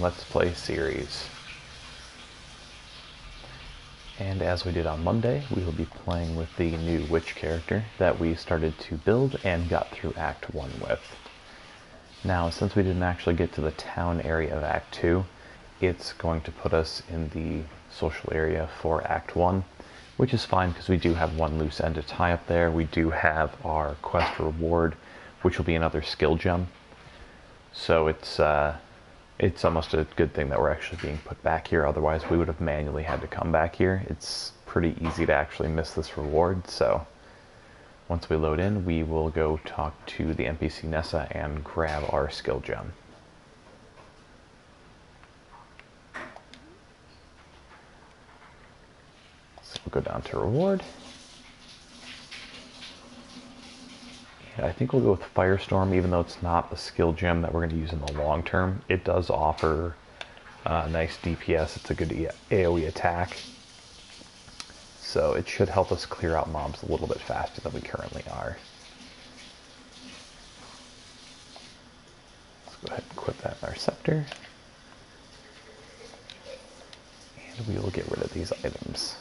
Let's Play series. And as we did on Monday, we will be playing with the new witch character that we started to build and got through Act 1 with. Now, since we didn't actually get to the town area of Act 2, it's going to put us in the social area for Act 1, which is fine because we do have one loose end to tie up there. We do have our quest reward, which will be another skill gem. So it's almost a good thing that we're actually being put back here. Otherwise, we would have manually had to come back here. It's pretty easy to actually miss this reward. So once we load in, we will go talk to the NPC Nessa and grab our skill gem. So we'll go down to reward. I think we'll go with Firestorm, even though it's not a skill gem that we're going to use in the long term. It does offer nice DPS. It's a good AoE attack. So it should help us clear out mobs a little bit faster than we currently are. Let's go ahead and equip that in our scepter. And we will get rid of these items.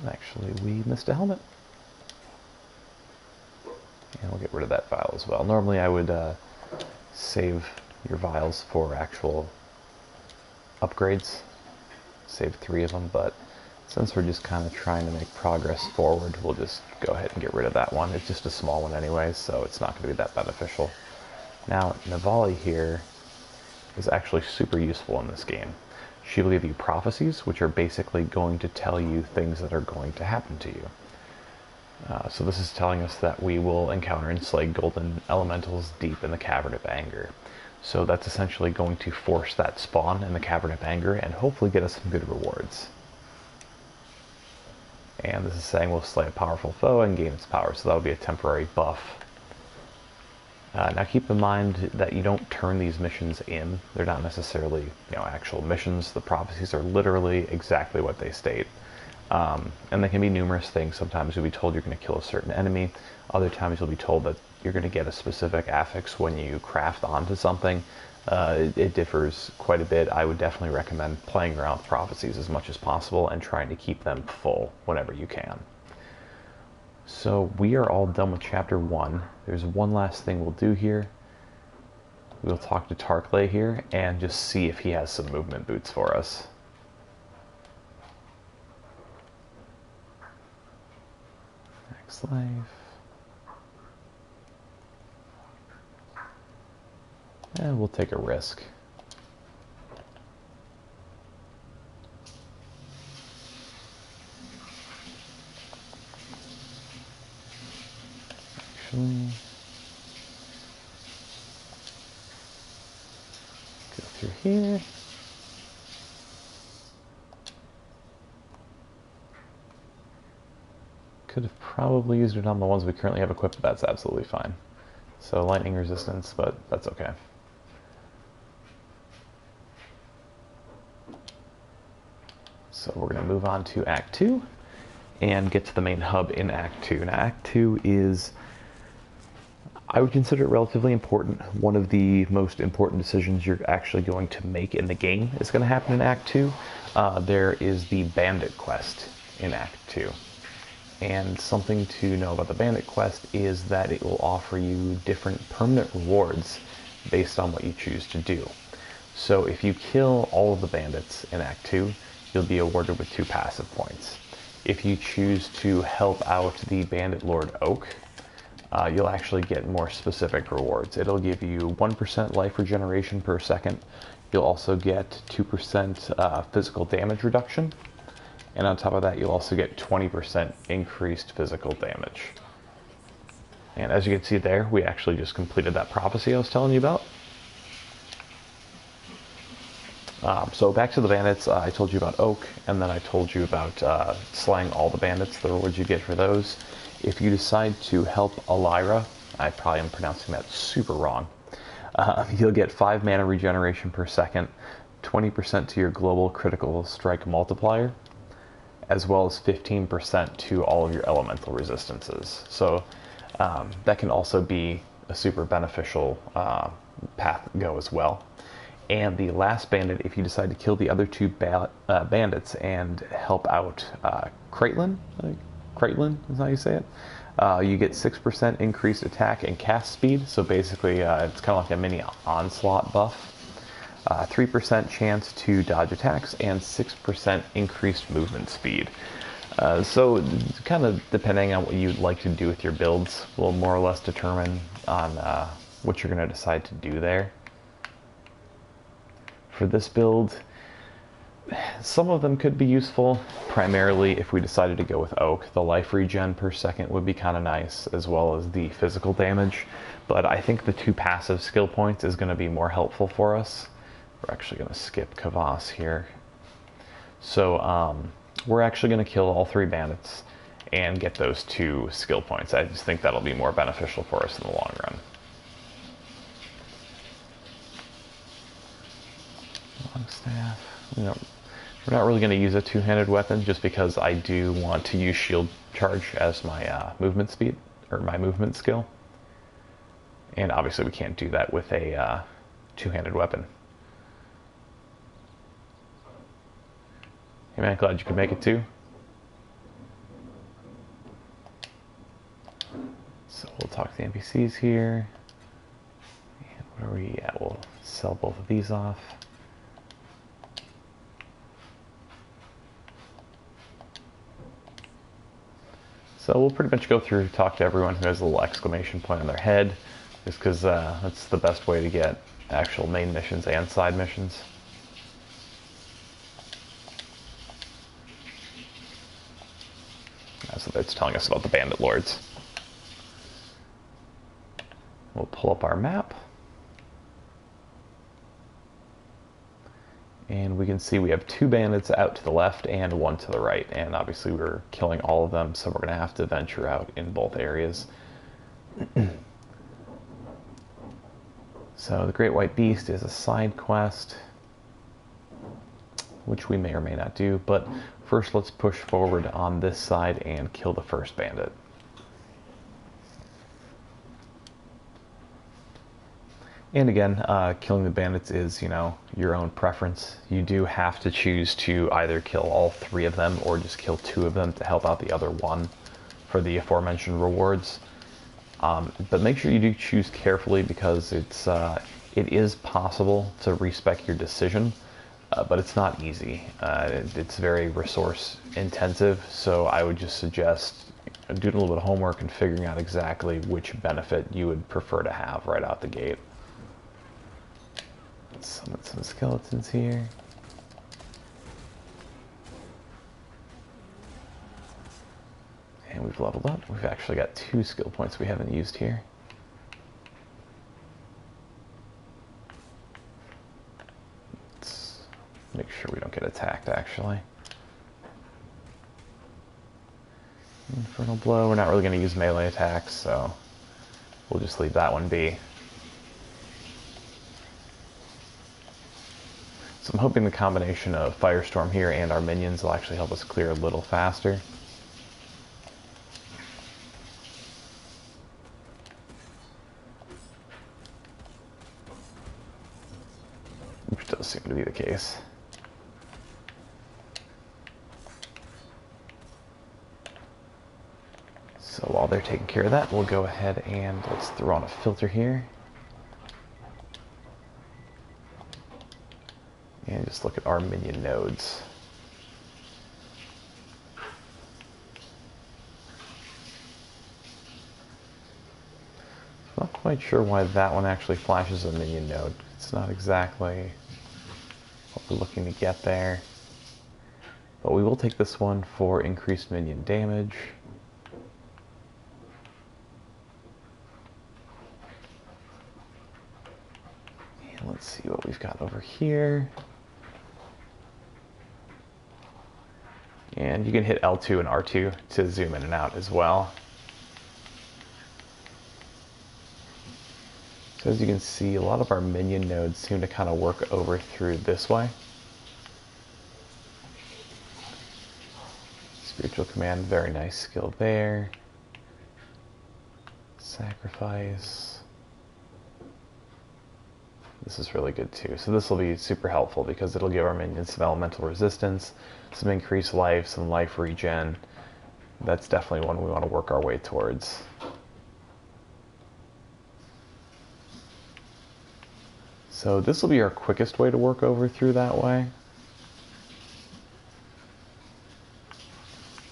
Actually, we missed a helmet. And we'll get rid of that vial as well. Normally I would save your vials for actual upgrades. Save 3 of them, but since we're just kind of trying to make progress forward, we'll just go ahead and get rid of that one. It's just a small one anyway, so it's not going to be that beneficial. Now, Navali here is actually super useful in this game. She will give you prophecies, which are basically going to tell you things that are going to happen to you. So this is telling us that we will encounter and slay golden elementals deep in the Cavern of Anger. So that's essentially going to force that spawn in the Cavern of Anger and hopefully get us some good rewards. And this is saying we'll slay a powerful foe and gain its power, so that'll be a temporary buff. Now keep in mind that you don't turn these missions in. They're not necessarily, actual missions. The prophecies are literally exactly what they state. And they can be numerous things. Sometimes you'll be told you're going to kill a certain enemy. Other times you'll be told that you're going to get a specific affix when you craft onto something. It differs quite a bit. I would definitely recommend playing around with prophecies as much as possible and trying to keep them full whenever you can. So we are all done with Chapter 1. There's one last thing we'll do here. We'll talk to Tarkley here and just see if he has some movement boots for us. Next life. And we'll take a risk. Go through here. Could have probably used it on the ones we currently have equipped, but that's absolutely fine. So lightning resistance, but that's okay. So we're going to move on to Act 2 and get to the main hub in Act 2. Now Act 2 is, I would consider it relatively important. One of the most important decisions you're actually going to make in the game is going to happen in Act 2. There is the bandit quest in Act 2. And something to know about the bandit quest is that it will offer you different permanent rewards based on what you choose to do. So if you kill all of the bandits in Act 2, you'll be awarded with 2 passive points. If you choose to help out the bandit lord Oak, you'll actually get more specific rewards. It'll give you 1% life regeneration per second. You'll also get 2% physical damage reduction. And on top of that, you'll also get 20% increased physical damage. And as you can see there, we actually just completed that prophecy I was telling you about. So back to the bandits, I told you about Oak, and then I told you about slaying all the bandits, the rewards you get for those. If you decide to help Elira, I probably am pronouncing that super wrong, you'll get 5 mana regeneration per second, 20% to your global critical strike multiplier, as well as 15% to all of your elemental resistances. So that can also be a super beneficial path to go as well. And the last bandit, if you decide to kill the other two bandits and help out Creighton, Creighton is how you say it, you get 6% increased attack and cast speed. So basically, it's kind of like a mini onslaught buff. 3% chance to dodge attacks and 6% increased movement speed. So kind of depending on what you'd like to do with your builds will more or less determine on what you're going to decide to do there. For this build, some of them could be useful. Primarily, if we decided to go with Oak, the life regen per second would be kind of nice, as well as the physical damage. But I think the 2 passive skill points is going to be more helpful for us. We're actually going to skip Kvass here. So we're actually going to kill all 3 bandits and get those 2 skill points. I just think that'll be more beneficial for us in the long run. Longstaff. We're not really going to use a 2-handed weapon just because I do want to use shield charge as my movement speed, or my movement skill. And obviously we can't do that with a 2-handed weapon. Hey man, glad you could make it too. So we'll talk to the NPCs here. And where are we at? We'll sell both of these off. So we'll pretty much go through, talk to everyone who has a little exclamation point on their head, just because that's the best way to get actual main missions and side missions. So that's telling us about the bandit lords. We'll pull up our map. And we can see we have 2 bandits out to the left and 1 to the right. And obviously we're killing all of them, so we're going to have to venture out in both areas. So the Great White Beast is a side quest, which we may or may not do. But first let's push forward on this side and kill the first bandit. And again, killing the bandits is, your own preference. You do have to choose to either kill all 3 of them or just kill 2 of them to help out the other 1 for the aforementioned rewards. But make sure you do choose carefully because it is possible to respec your decision, but it's not easy. It's very resource intensive, so I would just suggest doing a little bit of homework and figuring out exactly which benefit you would prefer to have right out the gate. Let's summon some skeletons here. And we've leveled up. We've actually got 2 skill points we haven't used here. Let's make sure we don't get attacked, actually. Infernal Blow. We're not really going to use melee attacks, so we'll just leave that one be. So I'm hoping the combination of Firestorm here and our minions will actually help us clear a little faster. Which does seem to be the case. So while they're taking care of that, we'll go ahead and let's throw on a filter here. And just look at our minion nodes. Not quite sure why that one actually flashes a minion node. It's not exactly what we're looking to get there. But we will take this one for increased minion damage. And let's see what we've got over here. And you can hit L2 and R2 to zoom in and out as well. So as you can see, a lot of our minion nodes seem to kind of work over through this way. Spiritual Command, very nice skill there. Sacrifice. This is really good too. So this will be super helpful because it'll give our minions some elemental resistance, some increased life, some life regen. That's definitely one we want to work our way towards. So this will be our quickest way to work over through that way.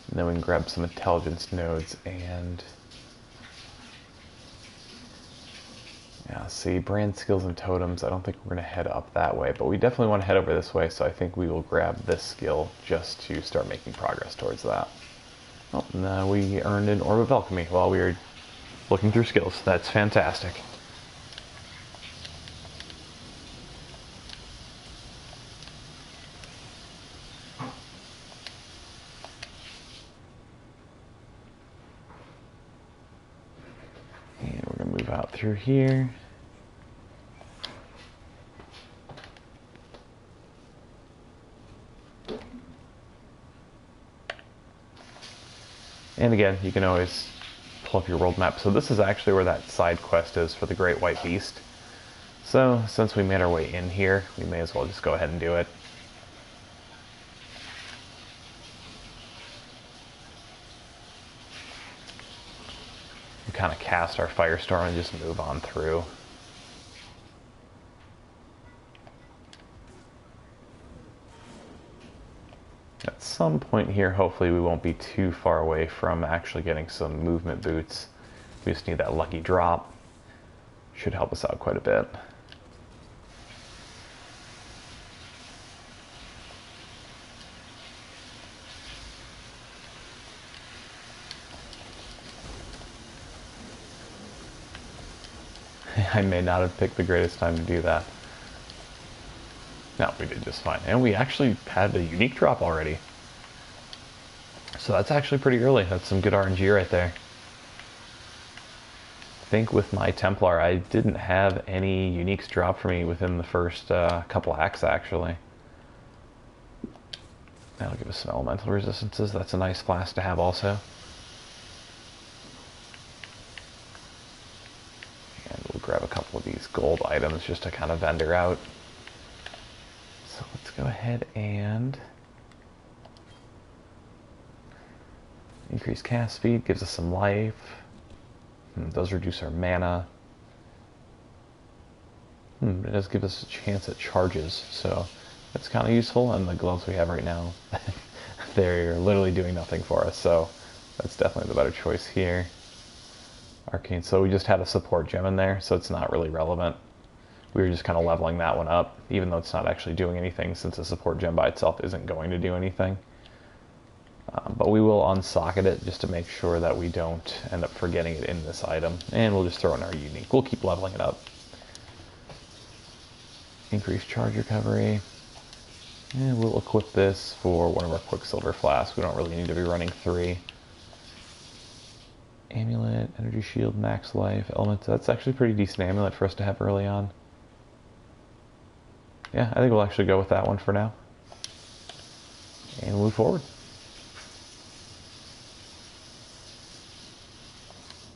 And then we can grab some intelligence nodes and... yeah, see, brand skills and totems, I don't think we're going to head up that way, but we definitely want to head over this way, so I think we will grab this skill just to start making progress towards that. Oh, and we earned an Orb of Alchemy while we were looking through skills. That's fantastic. And we're going to move out through here. And again, you can always pull up your world map. So this is actually where that side quest is for the Great White Beast. So since we made our way in here, we may as well just go ahead and do it. We kind of cast our Firestorm and just move on through. At some point here, hopefully we won't be too far away from actually getting some movement boots. We just need that lucky drop. Should help us out quite a bit. I may not have picked the greatest time to do that. No, we did just fine. And we actually had a unique drop already. So that's actually pretty early. That's some good RNG right there. I think with my Templar, I didn't have any uniques drop for me within the first couple acts, actually. That'll give us some elemental resistances. That's a nice class to have also. And we'll grab a couple of these gold items just to kind of vendor out. So let's go ahead and increase cast speed, gives us some life. Those reduce our mana. It does give us a chance at charges, so that's kind of useful. And the gloves we have right now, they're literally doing nothing for us, so that's definitely the better choice here. Arcane, so we just had a support gem in there, so it's not really relevant. We were just kind of leveling that one up, even though it's not actually doing anything, since a support gem by itself isn't going to do anything. But we will unsocket it just to make sure that we don't end up forgetting it in this item. And we'll just throw in our unique. We'll keep leveling it up. Increase charge recovery. And we'll equip this for one of our Quicksilver flasks. We don't really need to be running 3. Amulet, energy shield, max life, element. That's actually a pretty decent amulet for us to have early on. Yeah, I think we'll actually go with that one for now. And move forward.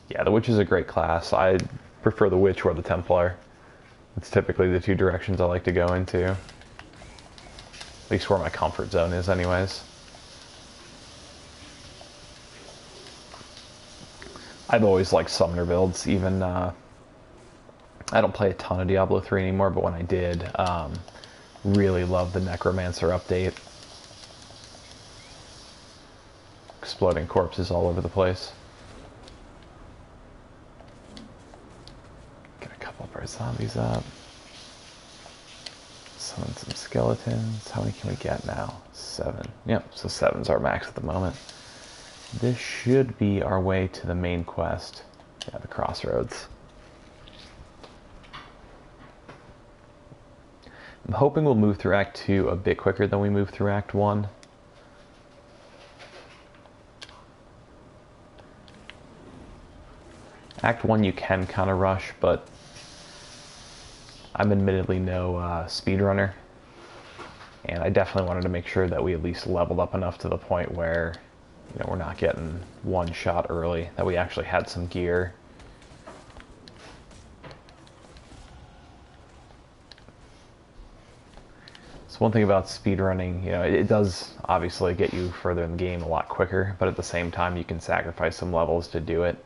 Yeah, the Witch is a great class. I prefer the Witch or the Templar. It's typically the two directions I like to go into. At least where my comfort zone is anyways. I've always liked Summoner builds, even, I don't play a ton of Diablo 3 anymore, but when I did, really loved the Necromancer update. Exploding corpses all over the place. Get a couple of our zombies up. Summon some skeletons. How many can we get now? 7. Yep, so 7's our max at the moment. This should be our way to the main quest. Yeah, the crossroads. I'm hoping we'll move through Act 2 a bit quicker than we moved through Act 1. Act 1 you can kind of rush, but I'm admittedly no speedrunner. And I definitely wanted to make sure that we at least leveled up enough to the point where, you know, we're not getting one shot early, that we actually had some gear. So one thing about speedrunning, you know, it does obviously get you further in the game a lot quicker, but at the same time you can sacrifice some levels to do it.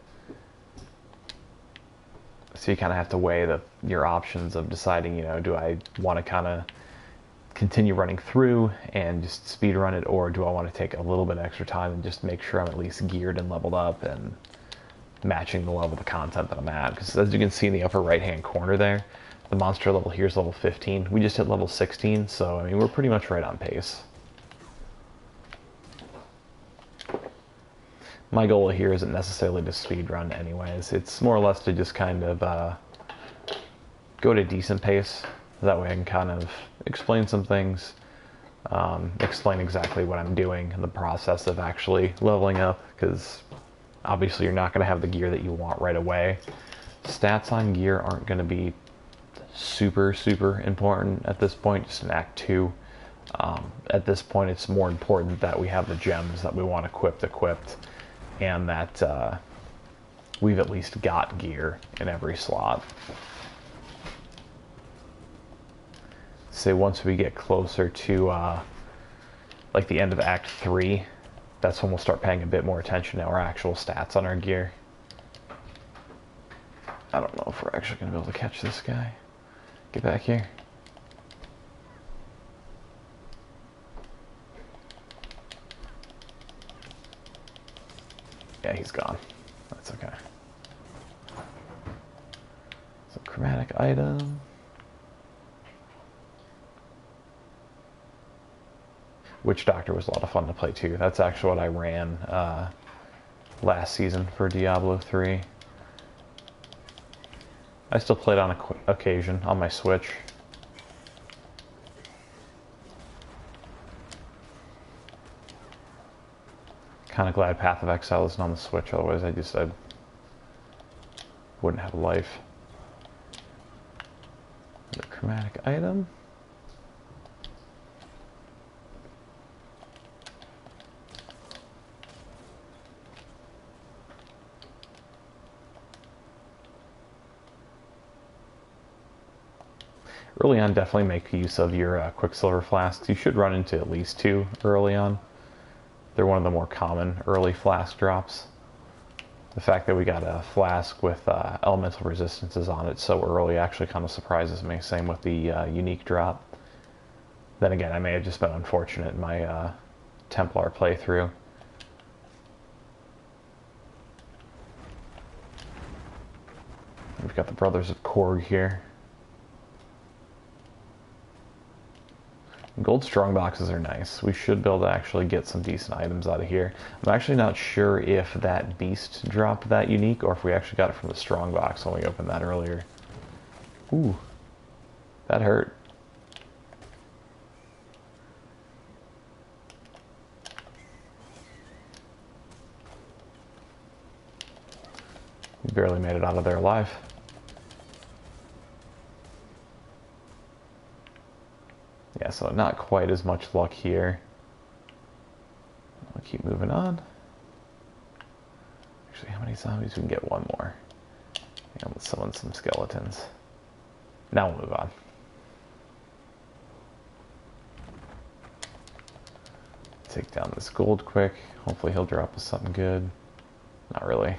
So you kind of have to weigh your options of deciding, you know, do I want to kind of continue running through and just speed run it, or do I want to take a little bit extra time and just make sure I'm at least geared and leveled up and matching the level of content that I'm at. Because as you can see in the upper right hand corner there, the monster level here is level 15. We just hit level 16, so I mean we're pretty much right on pace. My goal here isn't necessarily to speed run anyways. It's more or less to just kind of go at a decent pace. That way I can kind of explain some things, explain exactly what I'm doing in the process of actually leveling up, because obviously you're not going to have the gear that you want right away. Stats on gear aren't going to be super important at this point, just in Act 2. At this point it's more important that we have the gems that we want equipped, and that we've at least got gear in every slot. Say once we get closer to like the end of Act 3, that's when we'll start paying a bit more attention to our actual stats on our gear. I don't know if we're actually going to be able to catch this guy. Get back here. Yeah, he's gone. That's okay. So chromatic item. Witch Doctor was a lot of fun to play too. That's actually what I ran last season for Diablo 3. I still played on occasion on my Switch. Kind of glad Path of Exile isn't on the Switch, otherwise I wouldn't have a life. The chromatic item. Early on, definitely make use of your Quicksilver flasks. You should run into at least 2 early on. They're one of the more common early flask drops. The fact that we got a flask with elemental resistances on it so early actually kind of surprises me. Same with the unique drop. Then again, I may have just been unfortunate in my Templar playthrough. We've got the Brothers of Korg here. Gold strong boxes are nice. We should be able to actually get some decent items out of here. I'm actually not sure if that beast dropped that unique or if we actually got it from the strong box when we opened that earlier. Ooh, that hurt. We barely made it out of there alive. Yeah, so not quite as much luck here. I'll keep moving on. Actually, how many zombies? We can get one more. And let's summon some skeletons. Now we'll move on. Take down this gold quick. Hopefully he'll drop us something good. Not really.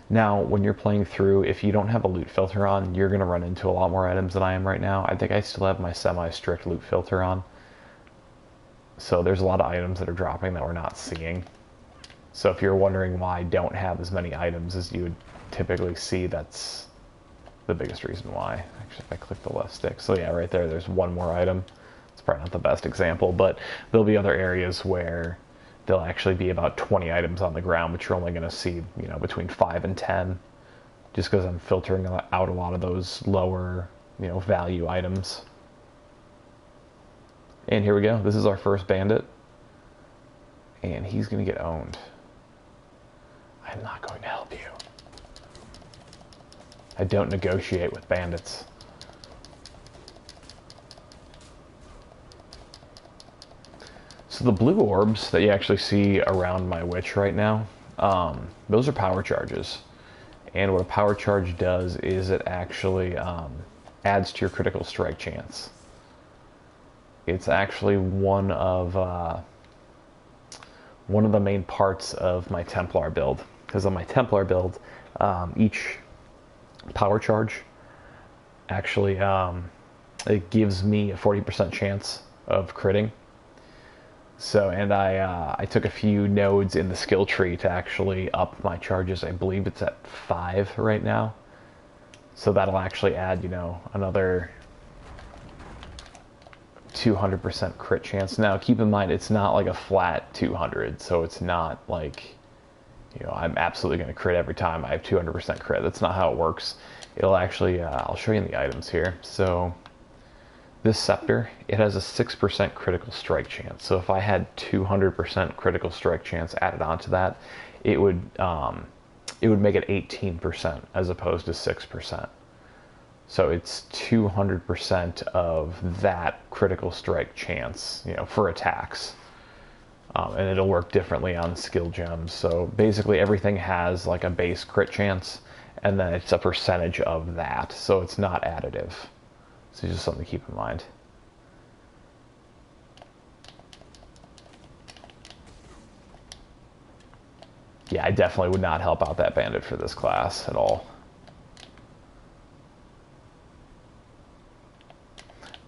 Now, when you're playing through, if you don't have a loot filter on, you're going to run into a lot more items than I am right now. I think I still have my semi-strict loot filter on. So there's a lot of items that are dropping that we're not seeing. So if you're wondering why I don't have as many items as you would typically see, that's the biggest reason why. Actually, if I click the left stick. So yeah, right there, there's one more item. It's probably not the best example, but there'll be other areas where there'll actually be about 20 items on the ground, but you're only going to see, you know, between 5 and 10, just because I'm filtering out a lot of those lower, you know, value items. And here we go. This is our first bandit, and he's going to get owned. I'm not going to help you. I don't negotiate with bandits. So the blue orbs that you actually see around my witch right now, those are power charges. And what a power charge does is it actually adds to your critical strike chance. It's actually one of the main parts of my Templar build. Because on my Templar build, each power charge actually it gives me a 40% chance of critting. So, and I took a few nodes in the skill tree to actually up my charges. I believe it's at 5 right now. So that'll actually add, you know, another 200% crit chance. Now, keep in mind, it's not like a flat 200, so it's not like, you know, I'm absolutely going to crit every time I have 200% crit. That's not how it works. It'll actually, I'll show you in the items here. So this scepter, it has a 6% critical strike chance. So if I had 200% critical strike chance added onto that, it would make it 18% as opposed to 6%. So it's 200% of that critical strike chance, you know, for attacks. And it'll work differently on skill gems. So basically everything has like a base crit chance, and then it's a percentage of that. So it's not additive. So it's just something to keep in mind. Yeah, I definitely would not help out that bandit for this class at all.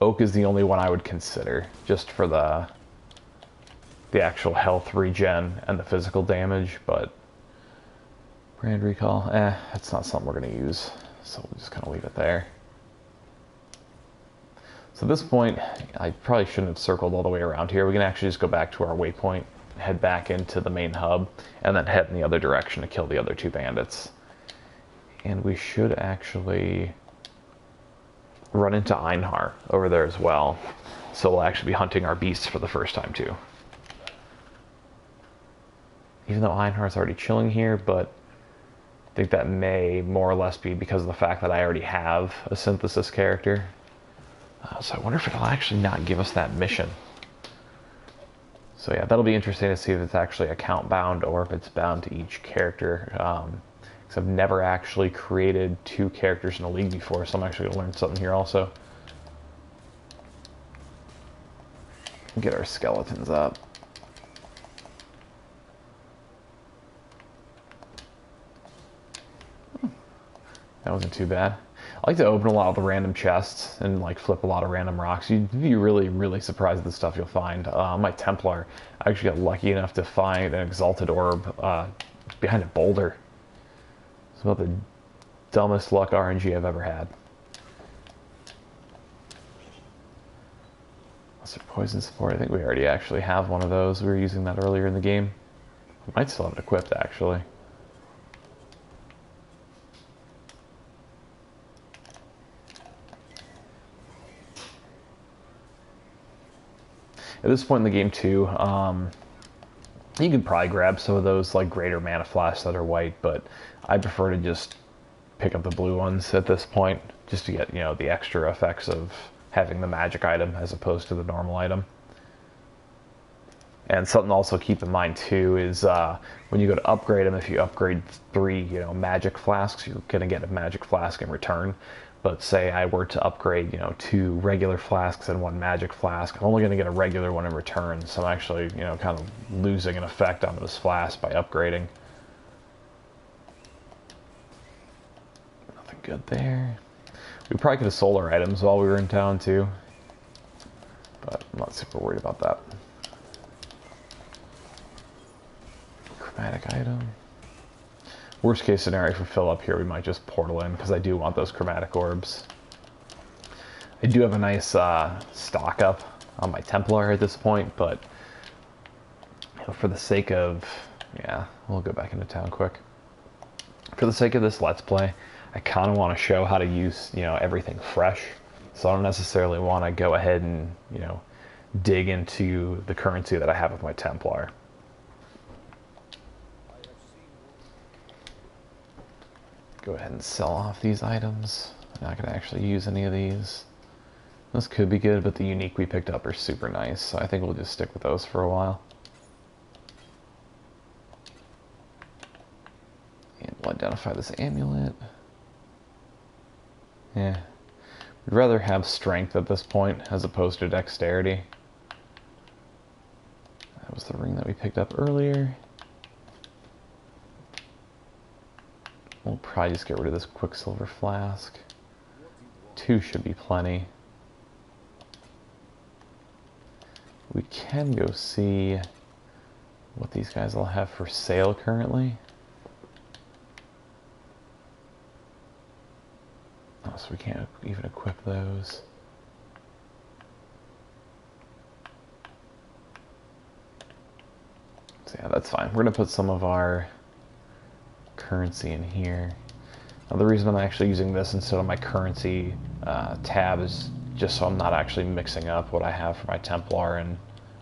Oak is the only one I would consider, just for the actual health regen and the physical damage, but brand recall, that's not something we're going to use, so we'll just kind of leave it there. So at this point, I probably shouldn't have circled all the way around here. We can actually just go back to our waypoint, head back into the main hub, and then head in the other direction to kill the other 2 bandits. And we should actually run into Einhar over there as well. So we'll actually be hunting our beasts for the first time too. Even though Einhar's already chilling here, but I think that may more or less be because of the fact that I already have a synthesis character. So I wonder if it'll actually not give us that mission. So yeah, that'll be interesting to see if it's actually account bound or if it's bound to each character. Because I've never actually created 2 characters in a league before, so I'm actually going to learn something here also. Get our skeletons up. That wasn't too bad. I like to open a lot of the random chests and like flip a lot of random rocks. You'd be really, really surprised at the stuff you'll find. My Templar, I actually got lucky enough to find an exalted orb behind a boulder. It's about the dumbest luck RNG I've ever had. Lesser poison support, I think we already actually have one of those. We were using that earlier in the game. We might still have it equipped actually. At this point in the game too, you could probably grab some of those like greater mana flasks that are white, but I prefer to just pick up the blue ones at this point, just to get, you know, the extra effects of having the magic item as opposed to the normal item. And something to also keep in mind too is when you go to upgrade them, if you upgrade 3, you know, magic flasks, you're gonna get a magic flask in return. But say I were to upgrade, you know, 2 regular flasks and 1 magic flask, I'm only going to get a regular one in return. So I'm actually, you know, kind of losing an effect on this flask by upgrading. Nothing good there. We probably could have sold our items while we were in town too, but I'm not super worried about that. Chromatic item. Worst case scenario, if we fill up here, we might just portal in, because I do want those chromatic orbs. I do have a nice stock up on my Templar at this point, but you know, for the sake of, yeah, we'll go back into town quick. For the sake of this Let's Play, I kind of want to show how to use, you know, everything fresh. So I don't necessarily want to go ahead and, you know, dig into the currency that I have with my Templar. Go ahead and sell off these items. I'm not going to actually use any of these. This could be good, but the unique we picked up are super nice, so I think we'll just stick with those for a while. And we'll identify this amulet. Yeah, I'd rather have strength at this point as opposed to dexterity. That was the ring that we picked up earlier. We'll probably just get rid of this Quicksilver flask. 2 should be plenty. We can go see what these guys all have for sale currently. Oh, so we can't even equip those. So yeah, that's fine. We're going to put some of our currency in here. Now, the reason I'm actually using this instead of my currency tab is just so I'm not actually mixing up what I have for my Templar and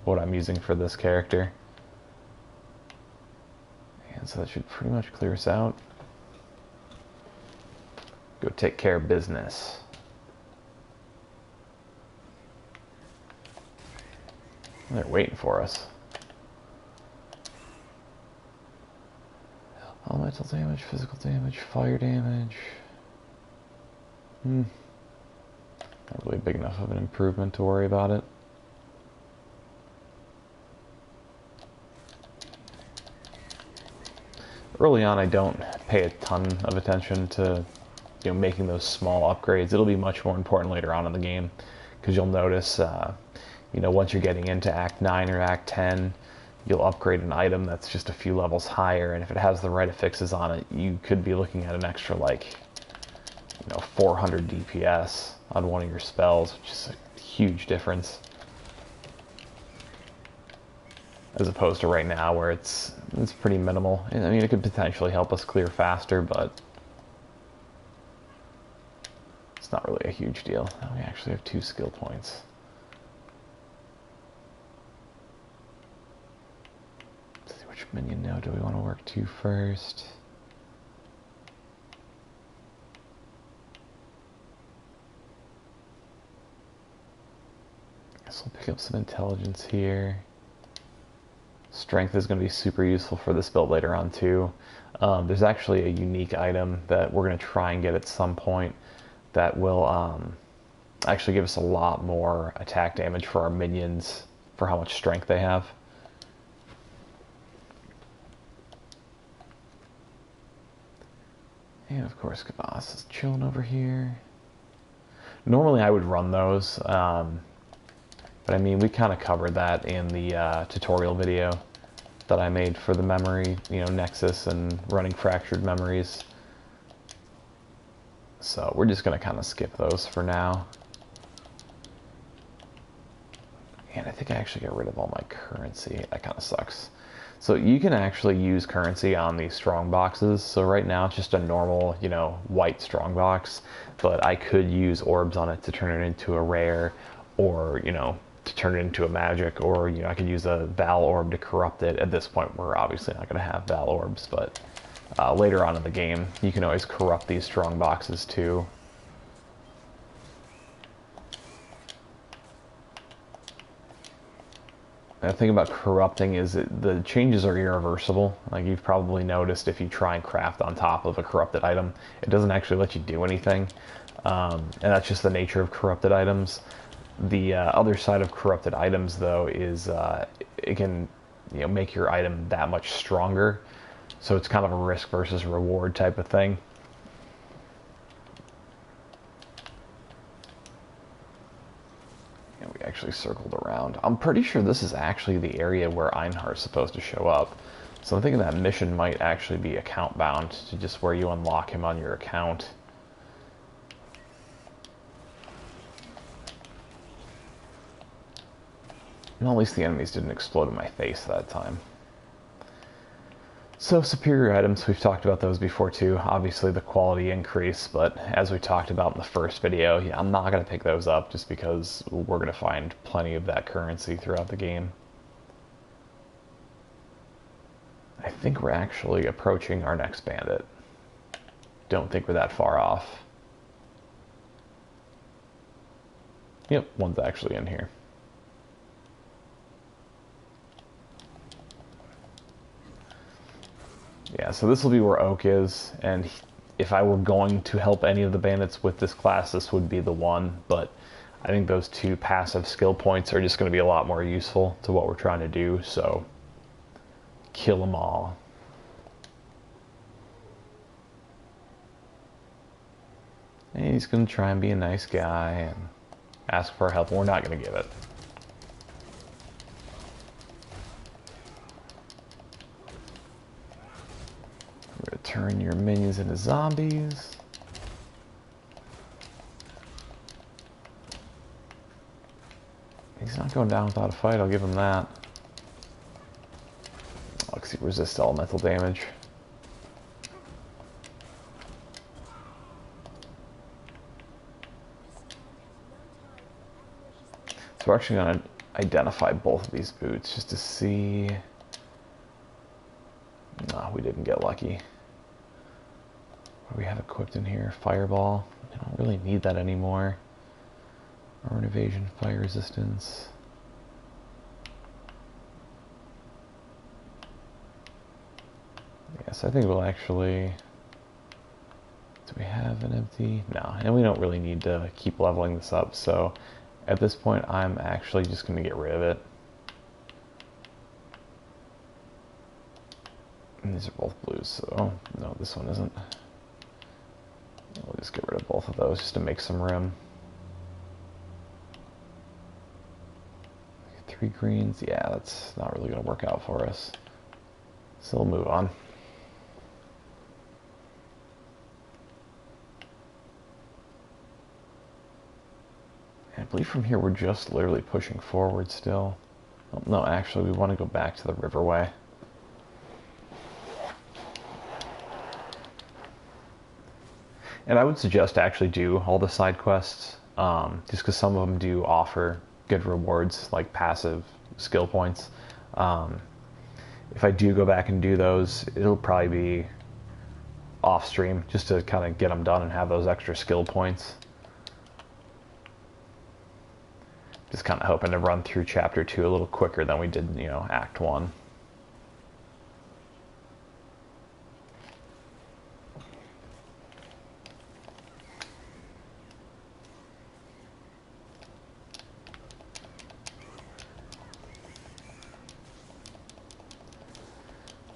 what I'm using for this character. And so that should pretty much clear us out. Go take care of business. They're waiting for us. Elemental damage, physical damage, fire damage. Not really big enough of an improvement to worry about it. Early on, I don't pay a ton of attention to, you know, making those small upgrades. It'll be much more important later on in the game, because you'll notice, you know, once you're getting into Act 9 or Act 10, you'll upgrade an item that's just a few levels higher, and if it has the right affixes on it, you could be looking at an extra, like, you know, 400 DPS on one of your spells, which is a huge difference. As opposed to right now, where it's pretty minimal. I mean, it could potentially help us clear faster, but it's not really a huge deal. Now we actually have 2 skill points. Let's see, which minion now do we want to work to first? I guess we'll pick up some intelligence here. Strength is going to be super useful for this build later on too. There's actually a unique item that we're going to try and get at some point that will actually give us a lot more attack damage for our minions for how much strength they have. And of course Kavas is chilling over here. Normally I would run those, but I mean, we kind of covered that in the tutorial video that I made for the memory, you know, Nexus and running fractured memories. So we're just going to kind of skip those for now. And I think I actually got rid of all my currency. That kind of sucks. So you can actually use currency on these strong boxes. So right now it's just a normal, you know, white strong box, but I could use orbs on it to turn it into a rare, or, you know, to turn it into a magic, or, you know, I could use a Val orb to corrupt it. At this point, we're obviously not going to have Val orbs, but later on in the game, you can always corrupt these strong boxes too. And the thing about corrupting is that the changes are irreversible. Like you've probably noticed, if you try and craft on top of a corrupted item, it doesn't actually let you do anything. And that's just the nature of corrupted items. The other side of corrupted items, though, is it can, you know, make your item that much stronger. So it's kind of a risk versus reward type of thing. And we actually circled around. I'm pretty sure this is actually the area where Einhardt's supposed to show up. So I'm thinking that mission might actually be account bound to just where you unlock him on your account. And at least the enemies didn't explode in my face that time. So superior items, we've talked about those before too. Obviously the quality increase, but as we talked about in the first video, yeah, I'm not going to pick those up just because we're going to find plenty of that currency throughout the game. I think we're actually approaching our next bandit. Don't think we're that far off. Yep, one's actually in here. Yeah, so this will be where Oak is, and if I were going to help any of the bandits with this class, this would be the one, but I think those 2 passive skill points are just going to be a lot more useful to what we're trying to do, so kill them all. And he's going to try and be a nice guy and ask for help, and we're not going to give it. We're going to turn your minions into zombies. He's not going down without a fight, I'll give him that. Because he resists elemental damage. So we're actually going to identify both of these boots just to see... No, we didn't get lucky. What do we have equipped in here? Fireball. I don't really need that anymore. Armor evasion, fire resistance. Yes, I think we'll actually... Do we have an empty? No, and we don't really need to keep leveling this up, so at this point I'm actually just going to get rid of it. And these are both blues, so no, this one isn't. We'll just get rid of both of those just to make some room. 3 greens, yeah, that's not really going to work out for us. So we'll move on. I believe from here we're just literally pushing forward still. Oh, no, actually we want to go back to the riverway. And I would suggest to actually do all the side quests, just because some of them do offer good rewards, like passive skill points. If I do go back and do those, it'll probably be off stream, just to kind of get them done and have those extra skill points. Just kind of hoping to run through Chapter 2 a little quicker than we did, you know, Act 1.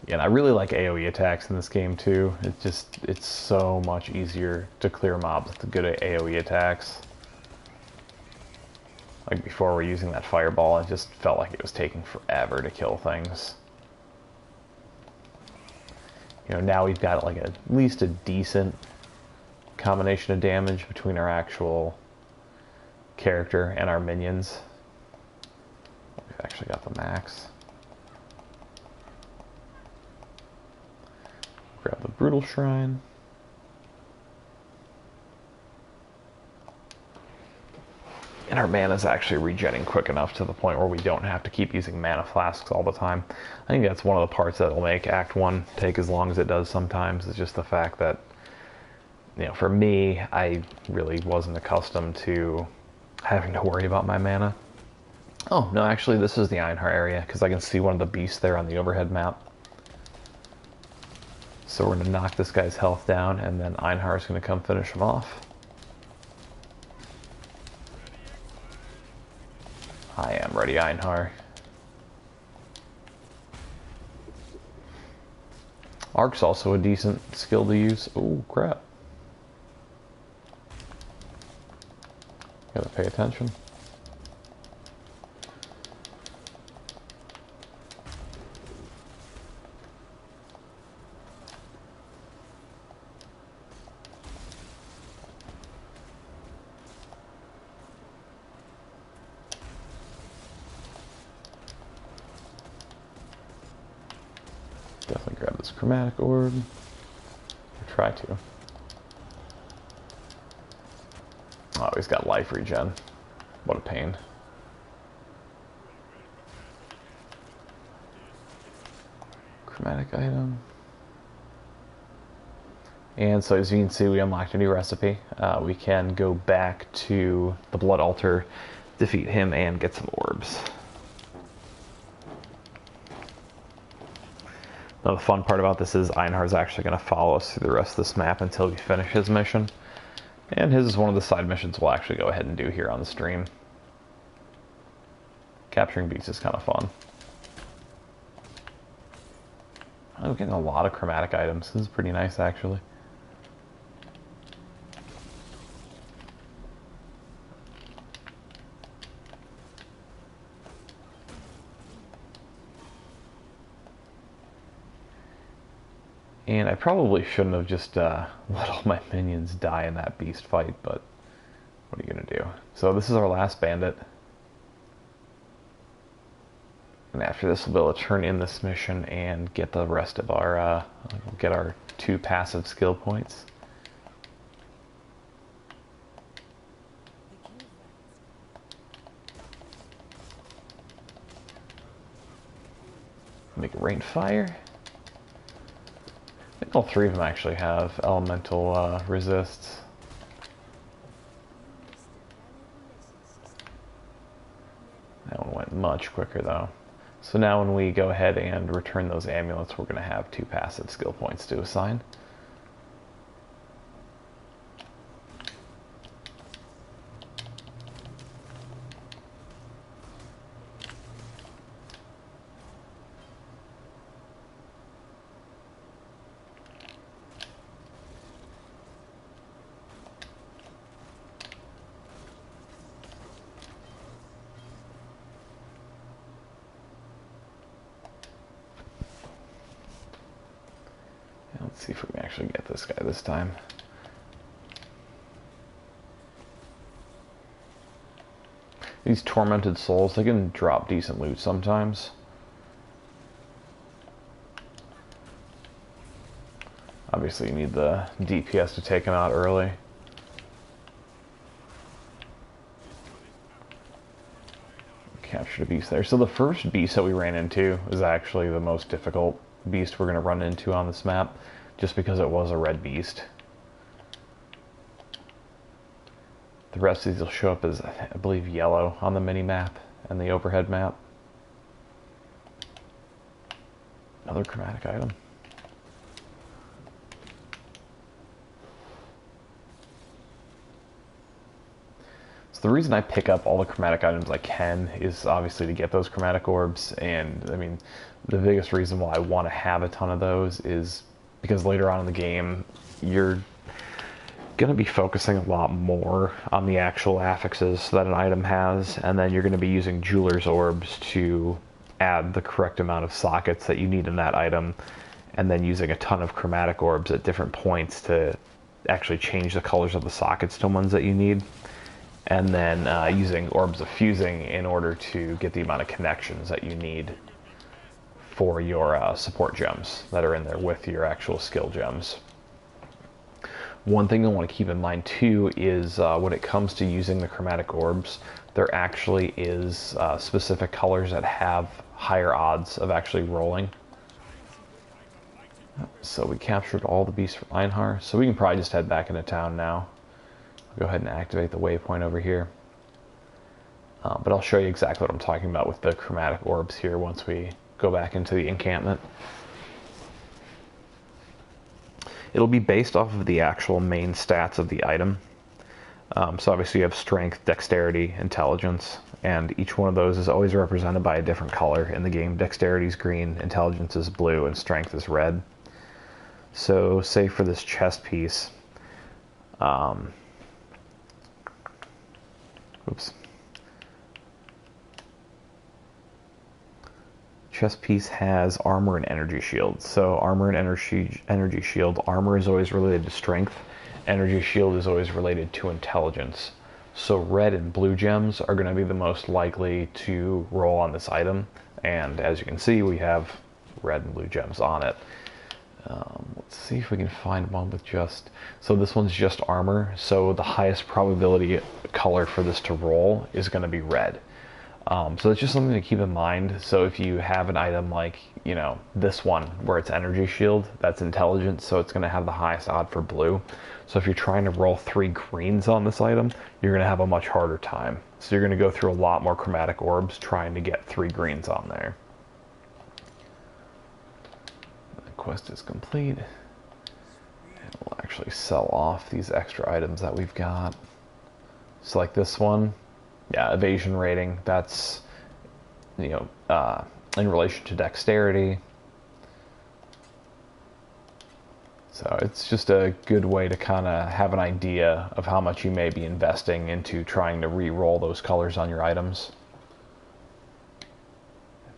And I really like AoE attacks in this game too. It's so much easier to clear mobs with the good AoE attacks. Like before we're using that fireball, it just felt like it was taking forever to kill things. You know, now we've got like at least a decent combination of damage between our actual character and our minions. We've actually got the max. Grab the Brutal Shrine. And our mana's actually regenerating quick enough to the point where we don't have to keep using mana flasks all the time. I think that's one of the parts that will make Act 1 take as long as it does sometimes, is just the fact that, you know, for me, I really wasn't accustomed to having to worry about my mana. Oh, no, actually, this is the Einhar area, because I can see one of the beasts there on the overhead map. So we're going to knock this guy's health down, and then Einhar is going to come finish him off. I am ready, Einhar. Arc's also a decent skill to use. Oh, crap. Gotta pay attention. Definitely grab this chromatic orb. Or try to. Oh, he's got life regen. What a pain. Chromatic item. And so as you can see, we unlocked a new recipe. We can go back to the Blood Altar, defeat him, and get some orbs. Now, the fun part about this is Einhar's actually going to follow us through the rest of this map until we finish his mission. And his is one of the side missions we'll actually go ahead and do here on the stream. Capturing beasts is kind of fun. I'm getting a lot of chromatic items. This is pretty nice, actually. And I probably shouldn't have just let all my minions die in that beast fight, but what are you going to do? So this is our last bandit. And after this, we'll be able to turn in this mission and get the rest of our, get our 2 passive skill points. Make it rain fire. I think all 3 of them actually have elemental resists. That one went much quicker though. So now when we go ahead and return those amulets, we're going to have 2 passive skill points to assign. Let's see if we can actually get this guy this time. These tormented souls, they can drop decent loot sometimes. Obviously you need the DPS to take them out early. Captured a beast there. So the first beast that we ran into is actually the most difficult beast we're going to run into on this map, just because it was a red beast. The rest of these will show up as, I believe, yellow on the mini-map and the overhead map. Another chromatic item. So the reason I pick up all the chromatic items I can is obviously to get those chromatic orbs, and I mean, the biggest reason why I want to have a ton of those is because later on in the game, you're going to be focusing a lot more on the actual affixes that an item has, and then you're going to be using jeweler's orbs to add the correct amount of sockets that you need in that item, and then using a ton of chromatic orbs at different points to actually change the colors of the sockets to ones that you need, and then using orbs of fusing in order to get the amount of connections that you need for your support gems that are in there with your actual skill gems. One thing you'll want to keep in mind too is when it comes to using the chromatic orbs, there actually is specific colors that have higher odds of actually rolling. So we captured all the beasts from Einhar, so we can probably just head back into town now. Go ahead and activate the waypoint over here. But I'll show you exactly what I'm talking about with the chromatic orbs here once we go back into the encampment. It'll be based off of the actual main stats of the item. So obviously you have strength, dexterity, intelligence, and each one of those is always represented by a different color in the game. Dexterity is green, intelligence is blue, and strength is red. So say for this chest piece, chest piece has armor and energy shield. So armor and energy shield. Armor is always related to strength. Energy shield is always related to intelligence. So red and blue gems are going to be the most likely to roll on this item. And as you can see, we have red and blue gems on it. Let's see if we can find one with just... So this one's just armor. So the highest probability color for this to roll is going to be red. So it's just something to keep in mind. So if you have an item like, you know, this one where it's energy shield, that's intelligence, so it's going to have the highest odd for blue. So if you're trying to roll 3 greens on this item, you're going to have a much harder time. So you're going to go through a lot more chromatic orbs trying to get 3 greens on there. quest is complete. And we'll actually sell off these extra items that we've got. So like this one, yeah, evasion rating, that's, you know, in relation to dexterity. So it's just a good way to kind of have an idea of how much you may be investing into trying to re-roll those colors on your items.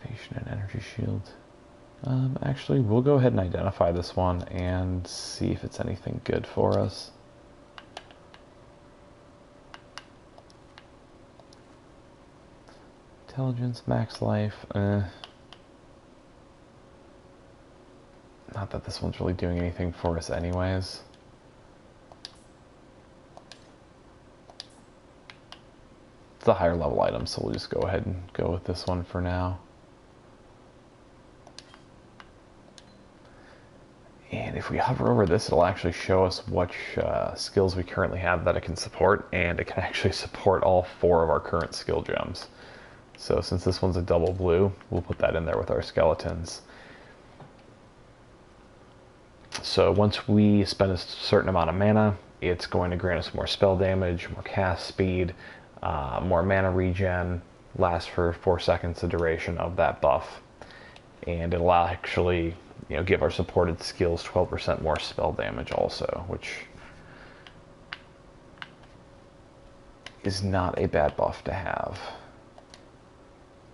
Evasion and energy shield. Actually, we'll go ahead and identify this one and see if it's anything good for us. Intelligence, max life. Not that this one's really doing anything for us anyways. It's a higher level item, so we'll just go ahead and go with this one for now. And if we hover over this, it'll actually show us which skills we currently have that it can support, and it can actually support all 4 of our current skill gems. So since this one's a double blue, we'll put that in there with our skeletons. So once we spend a certain amount of mana, it's going to grant us more spell damage, more cast speed, more mana regen, lasts for 4 seconds the duration of that buff. And it'll actually, you know, give our supported skills 12% more spell damage also, which is not a bad buff to have.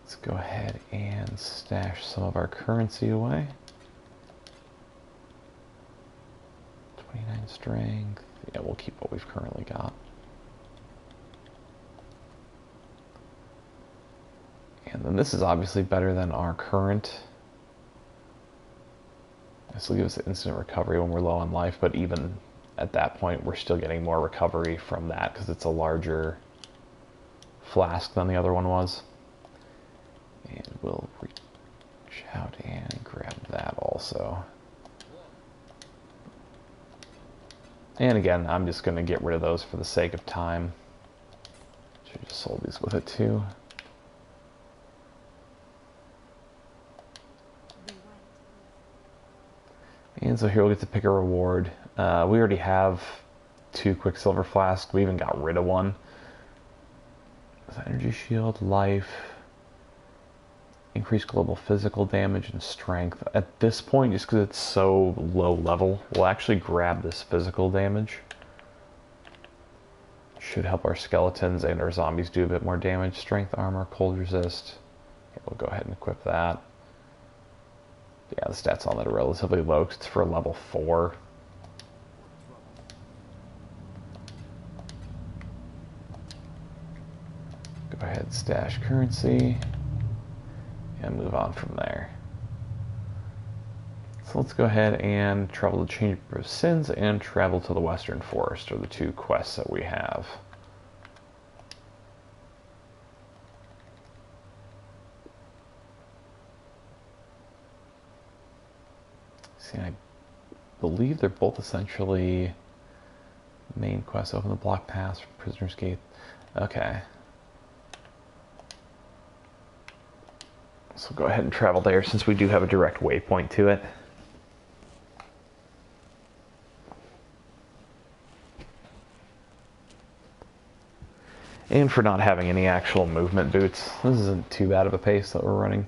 Let's go ahead and stash some of our currency away. 29 strength. Yeah, we'll keep what we've currently got. And then this is obviously better than our current. This will give us instant recovery when we're low on life, but even at that point, we're still getting more recovery from that because it's a larger flask than the other one was. And we'll reach out and grab that also. And again, I'm just going to get rid of those for the sake of time. Should have just sold these with it too. And so here we'll get to pick a reward. We already have 2 Quicksilver flasks. We even got rid of one. Energy shield, life, increased global physical damage and strength. At this point, just because it's so low level, we'll actually grab this physical damage. Should help our skeletons and our zombies do a bit more damage. Strength, armor, cold resist. Okay, we'll go ahead and equip that. Yeah, the stats on that are relatively low because it's for level 4. Go ahead, stash currency, and move on from there. So let's go ahead and travel to Chamber of Sins and travel to the Western Forest, are the 2 quests that we have. See, I believe they're both essentially main quests. Open the block pass from Prisoner's Gate. Okay. So go ahead and travel there since we do have a direct waypoint to it. And for not having any actual movement boots, this isn't too bad of a pace that we're running.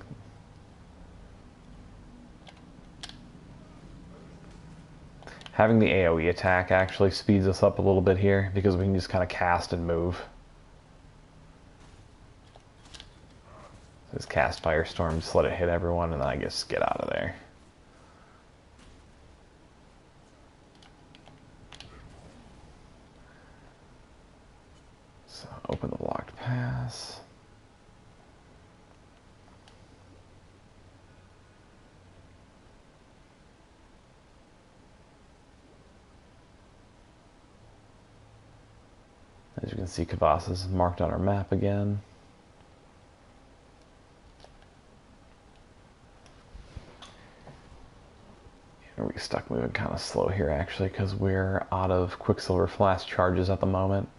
Having the AoE attack actually speeds us up a little bit here because we can just kind of cast and move. Just cast Firestorm, just let it hit everyone, and then I guess get out of there. So open the blocked pass. As you can see, Kavas is marked on our map again. And we're stuck moving kind of slow here actually because we're out of Quicksilver Flask charges at the moment.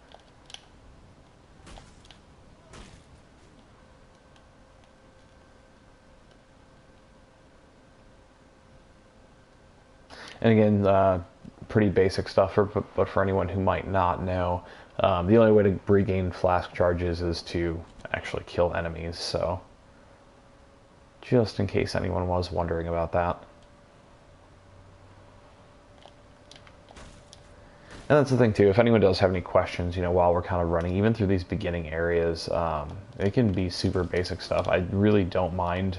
And again, pretty basic stuff, but for anyone who might not know, the only way to regain flask charges is to actually kill enemies, so just in case anyone was wondering about that. And that's the thing too, if anyone does have any questions, while we're kind of running, even through these beginning areas, it can be super basic stuff. I really don't mind.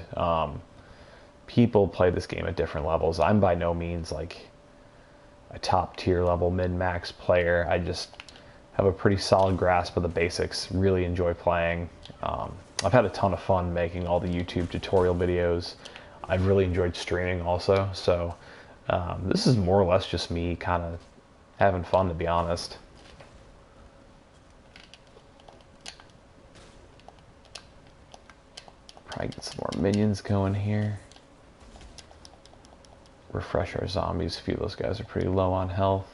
People play this game at different levels. I'm by no means like a top tier level min-max player. I just have a pretty solid grasp of the basics, really enjoy playing. I've had a ton of fun making all the YouTube tutorial videos. I've really enjoyed streaming also, so this is more or less just me kind of having fun, to be honest. Probably get some more minions going here. Refresh our zombies. A few of those guys are pretty low on health.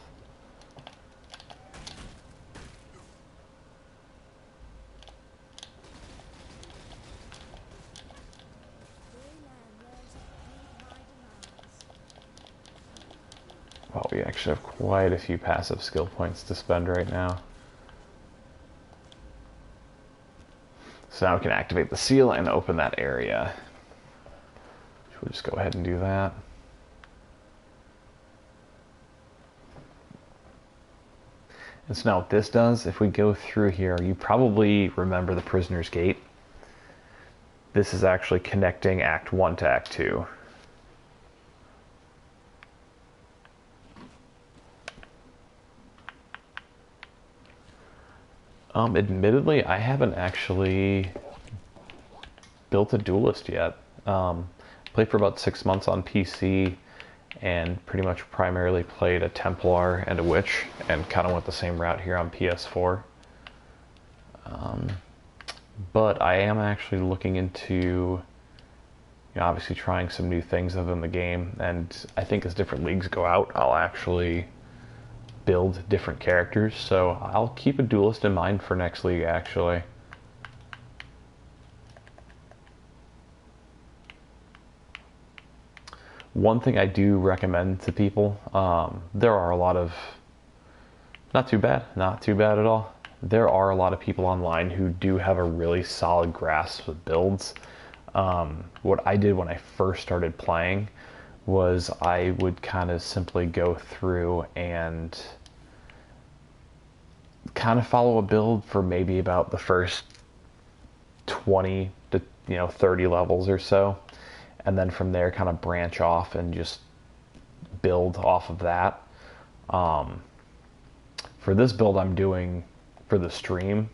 Well, we actually have quite a few passive skill points to spend right now. So now we can activate the seal and open that area. We'll just go ahead and do that. And so now what this does, if we go through here, you probably remember the Prisoner's Gate. This is actually connecting Act 1 to Act 2. Admittedly, I haven't actually built a duelist yet. Played for about 6 months on PC and pretty much primarily played a Templar and a Witch and kind of went the same route here on PS4. But I am actually looking into obviously trying some new things within the game, and I think as different leagues go out, I'll actually build different characters, so I'll keep a duelist in mind for next league actually. One thing I do recommend to people, there are a lot of, not too bad at all. There are a lot of people online who do have a really solid grasp of builds. What I did when I first started playing was I would kind of simply go through and kind of follow a build for maybe about the first 20 to 30 levels or so, and then from there kind of branch off and just build off of that. For this build I'm doing for the stream,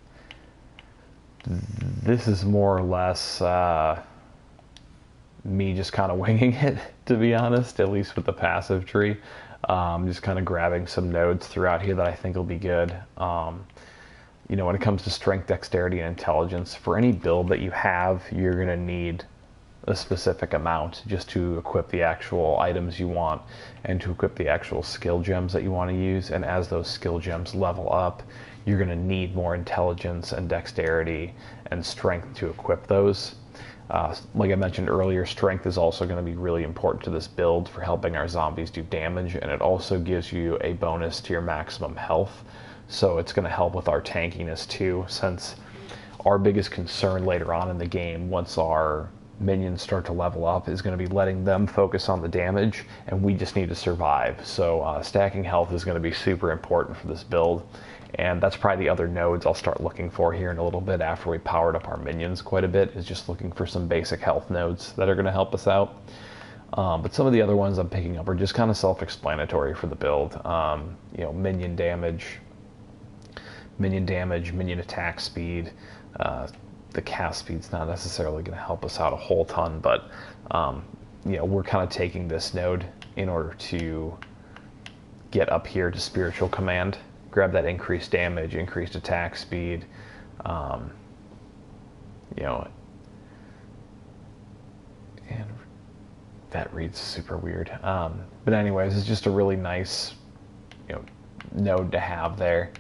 this is more or less me just kind of winging it, to be honest, at least with the passive tree. Just kind of grabbing some nodes throughout here that I think will be good. When it comes to strength, dexterity, and intelligence, for any build that you have, you're going to need a specific amount just to equip the actual items you want and to equip the actual skill gems that you want to use. And as those skill gems level up, you're going to need more intelligence and dexterity and strength to equip those. Like I mentioned earlier, strength is also going to be really important to this build for helping our zombies do damage, and it also gives you a bonus to your maximum health. So it's going to help with our tankiness too, since our biggest concern later on in the game, once our minions start to level up, is going to be letting them focus on the damage, and we just need to survive. So stacking health is going to be super important for this build. And that's probably the other nodes I'll start looking for here in a little bit after we powered up our minions quite a bit, is just looking for some basic health nodes that are going to help us out. But some of the other ones I'm picking up are just kind of self-explanatory for the build. Minion damage, minion attack speed. The cast speed's not necessarily going to help us out a whole ton, but we're kind of taking this node in order to get up here to spiritual command. Grab that increased damage, increased attack speed, and that reads super weird. But anyways, it's just a really nice, node to have there.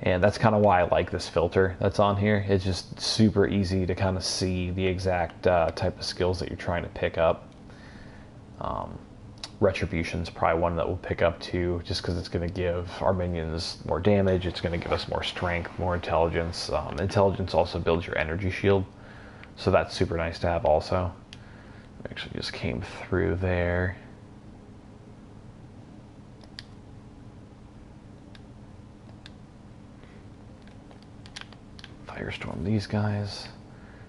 And that's kind of why I like this filter that's on here. It's just super easy to kind of see the exact type of skills that you're trying to pick up. Retribution's probably one that we'll pick up too, just because it's going to give our minions more damage, it's going to give us more strength, more intelligence. Intelligence also builds your energy shield, so that's super nice to have also. Actually just came through there. Firestorm these guys.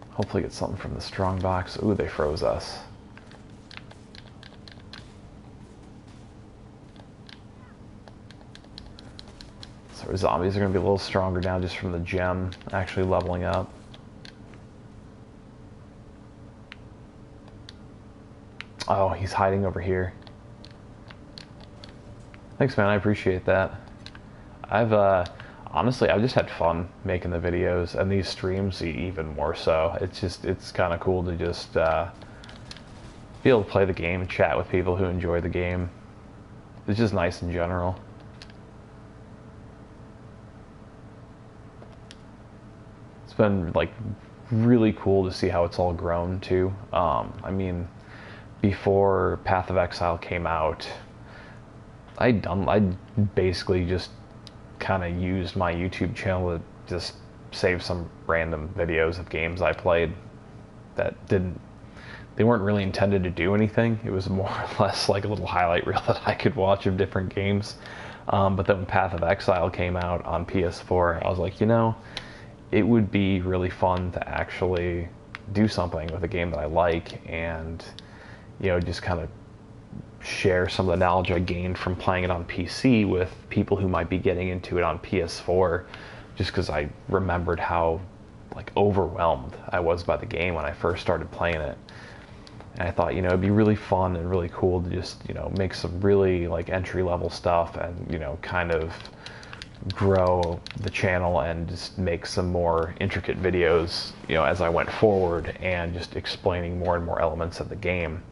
Hopefully get something from the strong box. Ooh, they froze us. So our zombies are going to be a little stronger now just from the gem actually leveling up. Oh, he's hiding over here. Thanks, man. I appreciate that. Honestly, I've just had fun making the videos, and these streams even more so. It's kind of cool to just be able to play the game and chat with people who enjoy the game. It's just nice in general. It's been like really cool to see how it's all grown too. I mean, before Path of Exile came out, I basically just kind of used my YouTube channel to just save some random videos of games I played that they weren't really intended to do anything. It was more or less like a little highlight reel that I could watch of different games. But then when Path of Exile came out on PS4, I was like, you know, it would be really fun to actually do something with a game that I like, and you know, just kind of share some of the knowledge I gained from playing it on PC with people who might be getting into it on PS4, just because I remembered how like overwhelmed I was by the game when I first started playing it. And I thought, you know, it'd be really fun and really cool to just, you know, make some really like entry level stuff and, you know, kind of grow the channel and just make some more intricate videos, you know, as I went forward, and just explaining more and more elements of the game.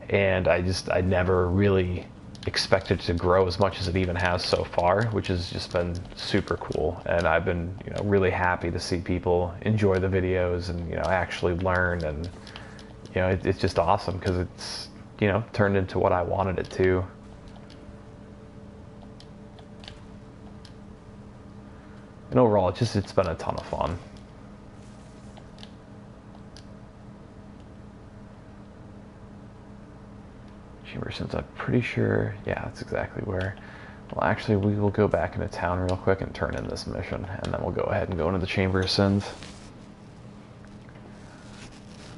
And I never really expected to grow as much as it even has so far, which has just been super cool. And I've been, you know, really happy to see people enjoy the videos and, you know, actually learn. And, you know, it's just awesome because it's, you know, turned into what I wanted it to. And overall, it's been a ton of fun. Since I'm pretty sure, yeah, that's exactly where. Well, actually, we will go back into town real quick and turn in this mission, and then we'll go ahead and go into the Chamber of Sins.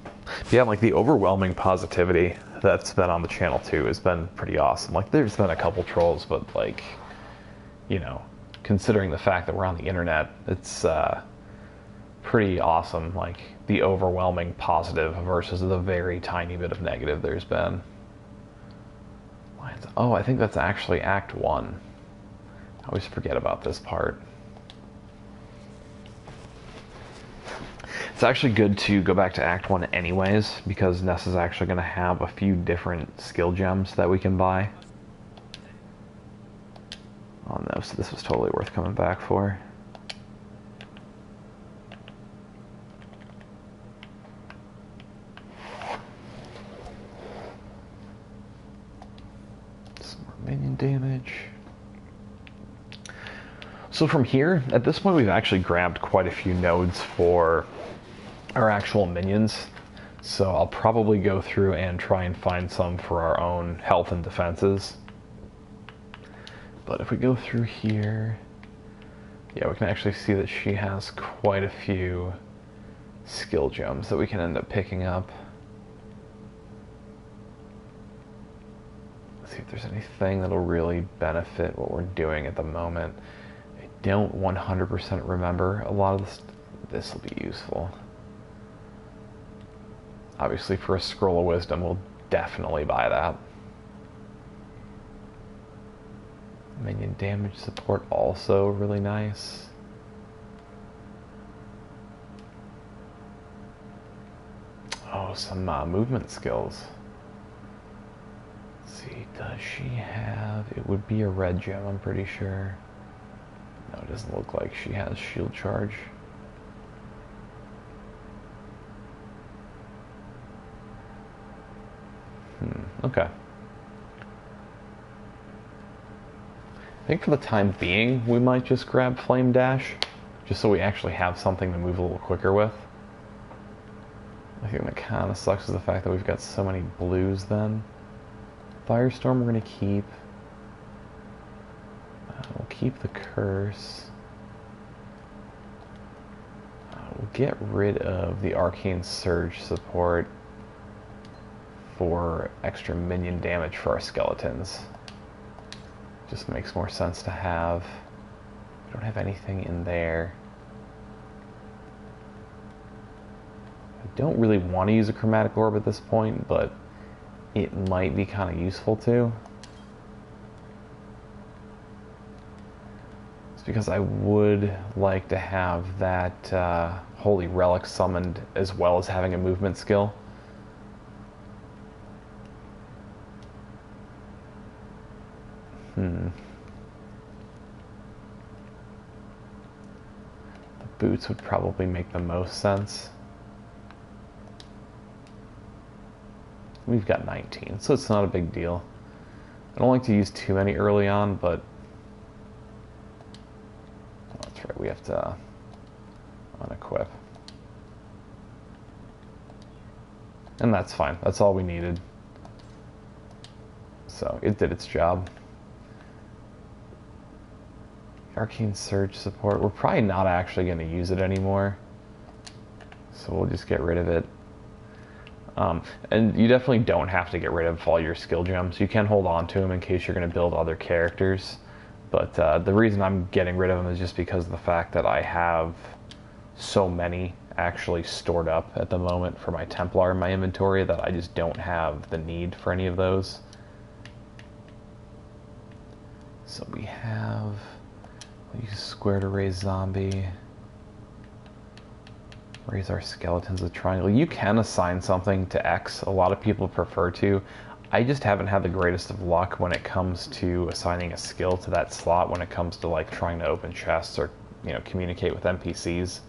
But yeah, like the overwhelming positivity that's been on the channel too has been pretty awesome. Like, there's been a couple trolls, but like, you know, considering the fact that we're on the internet, it's pretty awesome. Like the overwhelming positive versus the very tiny bit of negative there's been. Oh, I think that's actually Act 1. I always forget about this part. It's actually good to go back to Act 1 anyways, because Ness is actually going to have a few different skill gems that we can buy. Oh no, so this was totally worth coming back for. Minion damage. So from here, at this point, we've actually grabbed quite a few nodes for our actual minions. So I'll probably go through and try and find some for our own health and defenses. But if we go through here, yeah, we can actually see that she has quite a few skill gems that we can end up picking up. See if there's anything that'll really benefit what we're doing at the moment. I don't 100% remember a lot of this. This will be useful. Obviously, for a Scroll of Wisdom, we'll definitely buy that. Minion damage support also really nice. Oh, some movement skills. Does she have... It would be a red gem, I'm pretty sure. No, it doesn't look like she has shield charge. Okay. I think for the time being, we might just grab Flame Dash, just so we actually have something to move a little quicker with. I think that kind of sucks is the fact that we've got so many blues then. Firestorm we're going to keep. We'll keep the Curse. We'll get rid of the Arcane Surge support for extra minion damage for our skeletons. Just makes more sense to have. We don't have anything in there. I don't really want to use a Chromatic Orb at this point, but it might be kind of useful too. It's because I would like to have that Holy Relic summoned as well as having a movement skill. The boots would probably make the most sense. We've got 19, so it's not a big deal. I don't like to use too many early on, but that's right, we have to unequip. And that's fine, that's all we needed. So it did its job. Arcane Surge support, we're probably not actually going to use it anymore, so we'll just get rid of it. And you definitely don't have to get rid of all your skill gems. You can hold on to them in case you're going to build other characters, but the reason I'm getting rid of them is just because of the fact that I have so many actually stored up at the moment for my Templar in my inventory that I just don't have the need for any of those. So we have... use square to raise zombie. Raise our skeletons with triangle. You can assign something to X. A lot of people prefer to. I just haven't had the greatest of luck when it comes to assigning a skill to that slot when it comes to like trying to open chests or, you know, communicate with NPCs.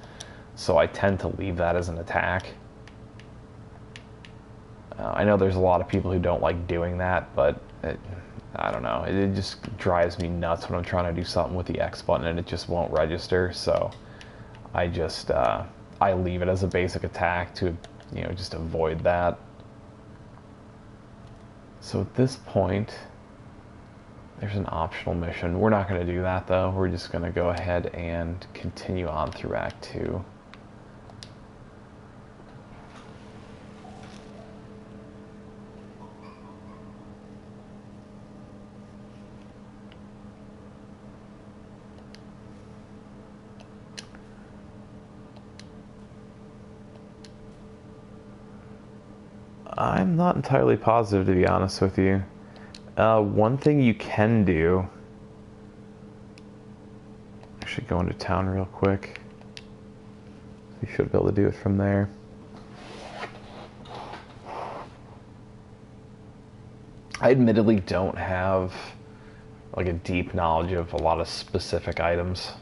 So I tend to leave that as an attack. I know there's a lot of people who don't like doing that, but I don't know. It just drives me nuts when I'm trying to do something with the X button and it just won't register. So I just I leave it as a basic attack to, you know, just avoid that. So at this point, there's an optional mission. We're not going to do that though. We're just going to go ahead and continue on through Act 2. I'm not entirely positive, to be honest with you. One thing you can do... Actually, go into town real quick. You should be able to do it from there. I admittedly don't have like a deep knowledge of a lot of specific items.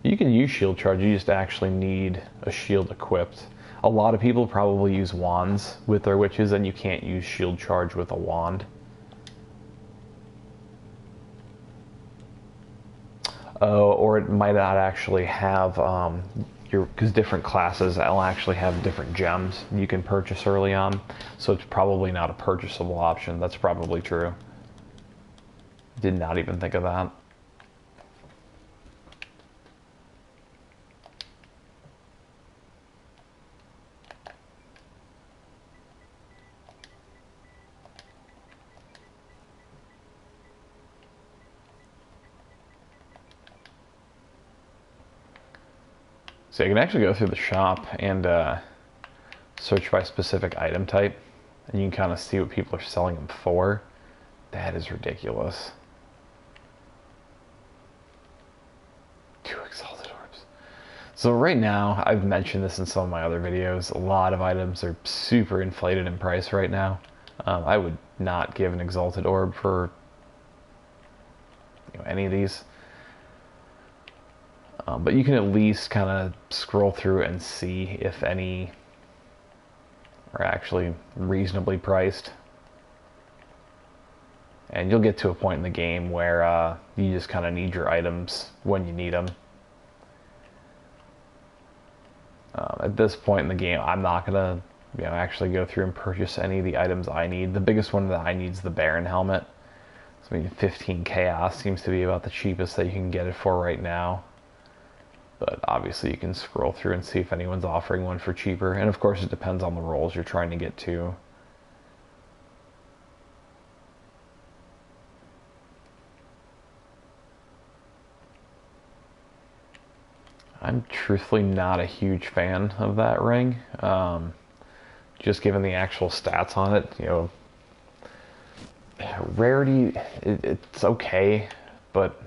You can use shield charge, you just actually need a shield equipped. A lot of people probably use wands with their witches, and you can't use shield charge with a wand. Or it might not actually have, because different classes will actually have different gems you can purchase early on, so it's probably not a purchasable option. That's probably true. Did not even think of that. So you can actually go through the shop and search by specific item type, and you can kind of see what people are selling them for. That is ridiculous. 2 exalted orbs. So right now, I've mentioned this in some of my other videos, a lot of items are super inflated in price right now. I would not give an exalted orb for any of these. But you can at least kind of scroll through and see if any are actually reasonably priced. And you'll get to a point in the game where you just kind of need your items when you need them. At this point in the game, I'm not going to actually go through and purchase any of the items I need. The biggest one that I need is the Baron helmet. So I mean, 15 Chaos seems to be about the cheapest that you can get it for right now. But obviously you can scroll through and see if anyone's offering one for cheaper. And of course it depends on the roles you're trying to get to. I'm truthfully not a huge fan of that ring. Just given the actual stats on it, rarity, it's okay, but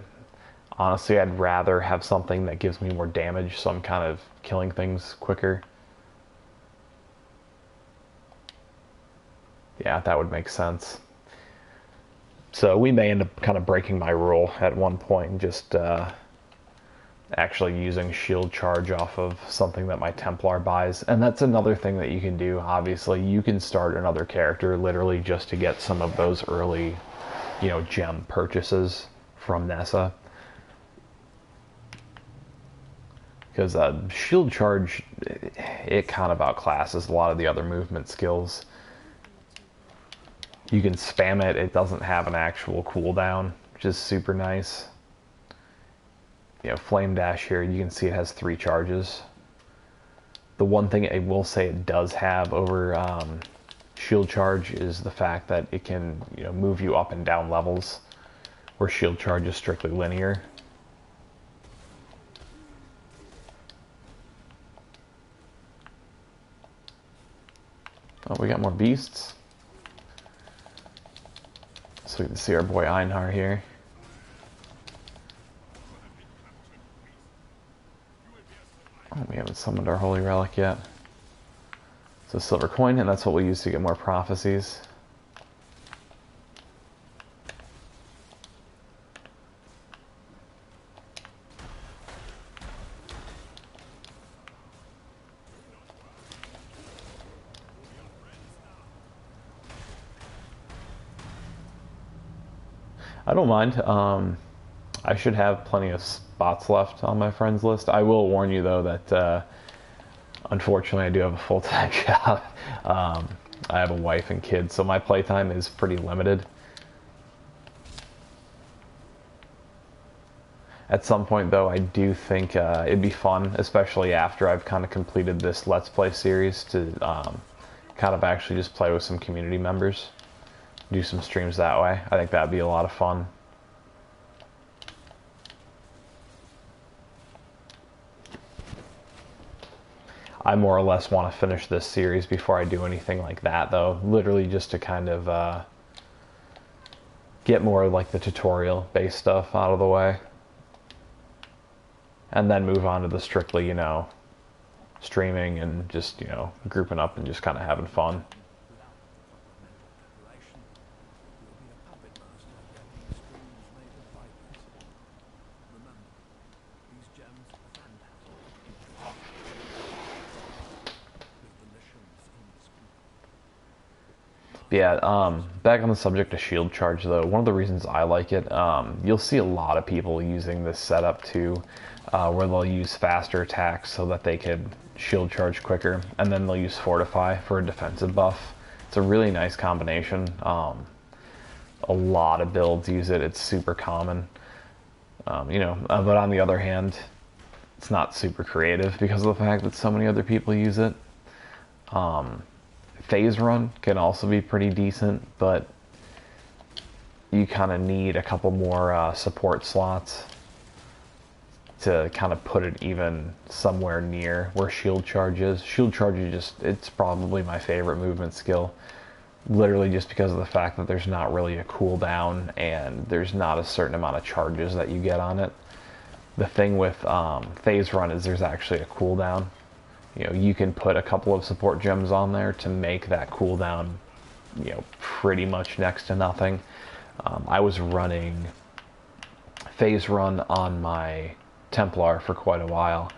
honestly I'd rather have something that gives me more damage, so I'm kind of killing things quicker. Yeah, that would make sense. So we may end up kind of breaking my rule at one point and just actually using shield charge off of something that my Templar buys. And that's another thing that you can do. Obviously you can start another character literally just to get some of those early gem purchases from Nessa, because shield charge, it kind of outclasses a lot of the other movement skills. You can spam it, it doesn't have an actual cooldown, which is super nice. Flame Dash here, you can see it has 3 charges. The one thing I will say it does have over Shield Charge is the fact that it can move you up and down levels, where Shield Charge is strictly linear. Oh, we got more beasts. So we can see our boy Einhar here. Oh, we haven't summoned our Holy Relic yet. It's a silver coin, and that's what we use to get more prophecies. I don't mind. I should have plenty of spots left on my friends list. I will warn you though that unfortunately I do have a full-time job. I have a wife and kids, so my playtime is pretty limited. At some point though, I do think it'd be fun, especially after I've kind of completed this Let's Play series, to kind of actually just play with some community members. Do some streams that way. I think that'd be a lot of fun. I more or less want to finish this series before I do anything like that though, literally just to kind of get more like the tutorial based stuff out of the way, and then move on to the strictly streaming and just grouping up and just kind of having fun. Yeah, back on the subject of shield charge though, one of the reasons I like it, you'll see a lot of people using this setup too, where they'll use faster attacks so that they could shield charge quicker, and then they'll use Fortify for a defensive buff. It's a really nice combination. A lot of builds use it, it's super common. But on the other hand, it's not super creative because of the fact that so many other people use it. Phase Run can also be pretty decent, but you kind of need a couple more support slots to kind of put it even somewhere near where Shield Charge is. Shield Charge is it's probably my favorite movement skill, literally just because of the fact that there's not really a cooldown and there's not a certain amount of charges that you get on it. The thing with Phase Run is there's actually a cooldown. You can put a couple of support gems on there to make that cooldown, pretty much next to nothing. I was running Phase Run on my Templar for quite a while,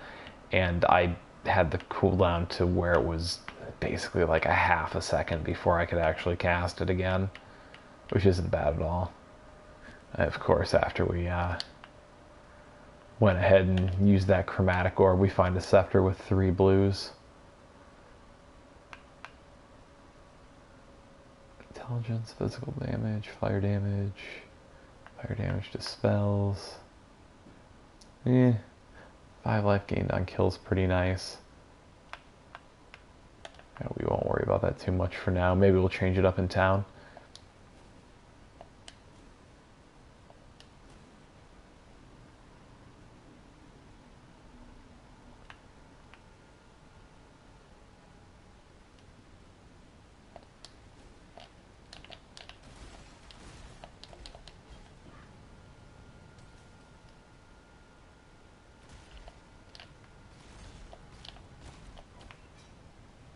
and I had the cooldown to where it was basically like a half a second before I could actually cast it again, which isn't bad at all. And of course, after we went ahead and used that chromatic orb, we find a scepter with 3 blues. Intelligence, physical damage, fire damage dispels. 5 life gained on kills, pretty nice. Yeah, we won't worry about that too much for now. Maybe we'll change it up in town.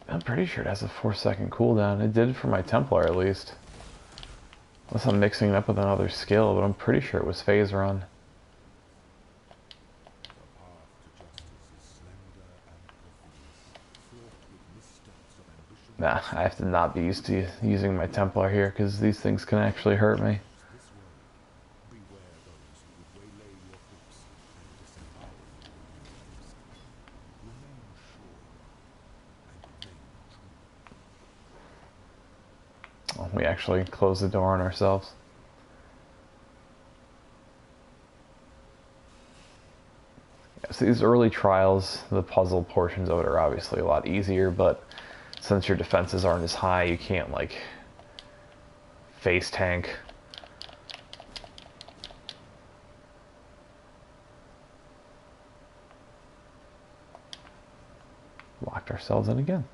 I'm pretty sure it has a 4-second cooldown. It did for my Templar at least. Unless I'm mixing it up with another skill, but I'm pretty sure it was phase run. Nah, I have to not be used to using my Templar here because these things can actually hurt me. We actually closed the door on ourselves. So these early trials, the puzzle portions of it are obviously a lot easier, but since your defenses aren't as high, you can't like face tank. Locked ourselves in again.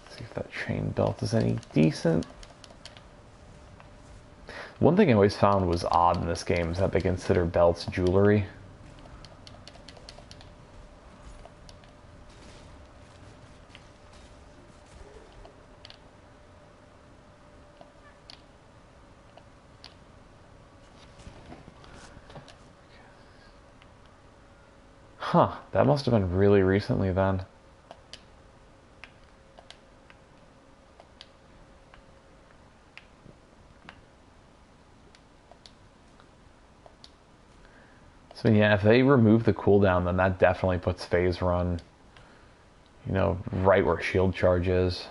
See if that chain belt is any decent. One thing I always found was odd in this game is that they consider belts jewelry. Huh, that must have been really recently then. So yeah, if they remove the cooldown, then that definitely puts phase run, you know, right where shield charge is.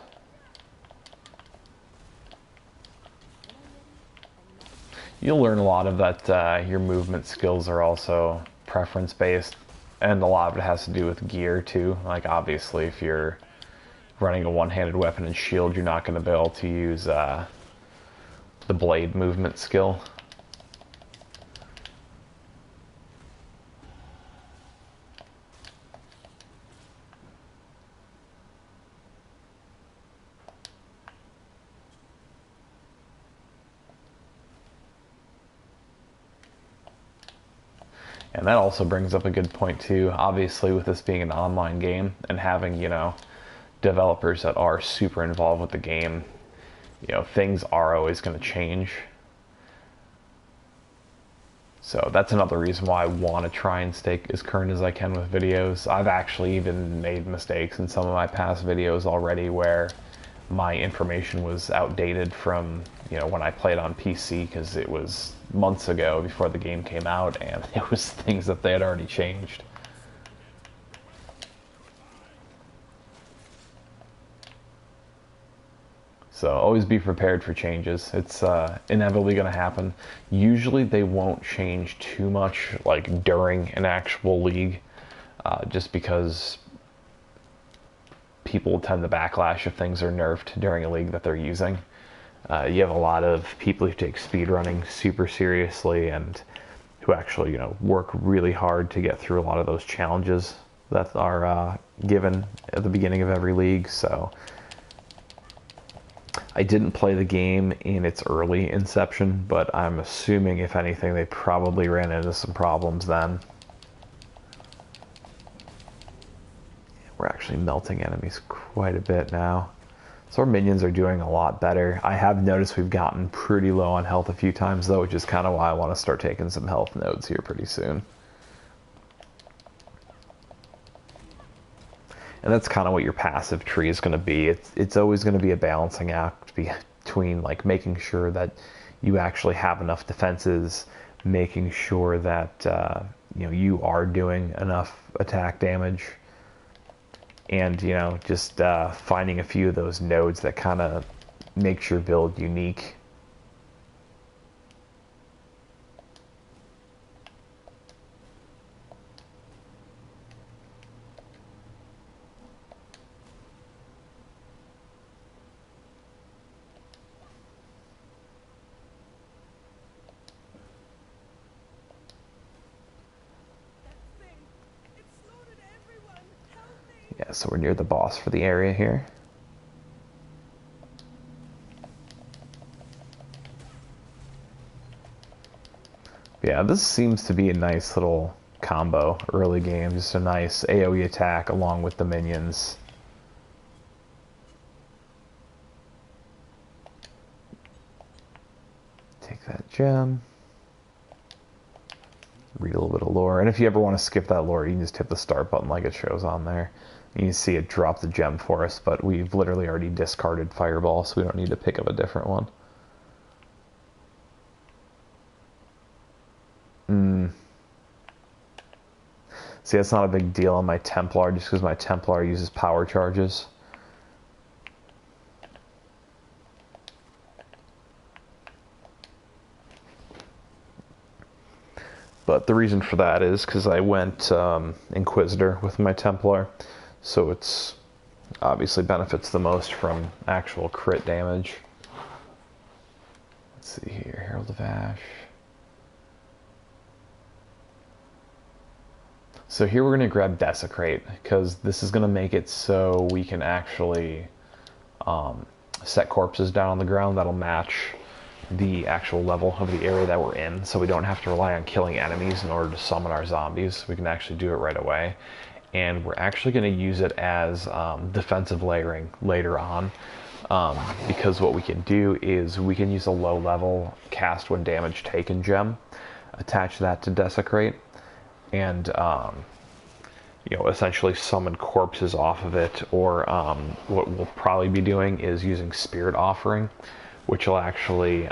You'll learn a lot of that your movement skills are also preference based, and a lot of it has to do with gear too. Like obviously if you're running a one-handed weapon and shield, you're not going to be able to use the blade movement skill. And that also brings up a good point too. Obviously, with this being an online game and having, you know, developers that are super involved with the game, you know, things are always going to change. So that's another reason why I want to try and stay as current as I can with videos. I've actually even made mistakes in some of my past videos already where my information was outdated from, you know, when I played on PC, because it was months ago before the game came out, and it was things that they had already changed. So always be prepared for changes. It's inevitably going to happen. Usually they won't change too much like during an actual league, just because people tend to backlash if things are nerfed during a league that they're using. You have a lot of people who take speedrunning super seriously and who actually, you know, work really hard to get through a lot of those challenges that are given at the beginning of every league. So I didn't play the game in its early inception, but I'm assuming, if anything, they probably ran into some problems then. We're actually melting enemies quite a bit now. So our minions are doing a lot better. I have noticed we've gotten pretty low on health a few times though, which is kind of why I want to start taking some health nodes here pretty soon. And that's kind of what your passive tree is going to be. It's always going to be a balancing act between like making sure that you actually have enough defenses, making sure that you are doing enough attack damage, and just finding a few of those nodes that kind of makes your build unique. Yeah, so we're near the boss for the area here. Yeah, this seems to be a nice little combo early game. Just a nice AoE attack along with the minions. Take that gem. Read a little bit of lore. And if you ever want to skip that lore, you can just hit the start button like it shows on there. You can see it drop the gem for us, but we've literally already discarded Fireball, so we don't need to pick up a different one. See, that's not a big deal on my Templar, just because my Templar uses power charges. But the reason for that is because I went Inquisitor with my Templar, so it's obviously benefits the most from actual crit damage. Let's see here, Herald of Ash. So here we're going to grab Desecrate, because this is going to make it so we can actually set corpses down on the ground that'll match the actual level of the area that we're in, so we don't have to rely on killing enemies in order to summon our zombies. We can actually do it right away. And we're actually going to use it as defensive layering later on, because what we can do is we can use a low level cast when damage taken gem, attach that to Desecrate, and essentially summon corpses off of it. Or what we'll probably be doing is using Spirit Offering, which will actually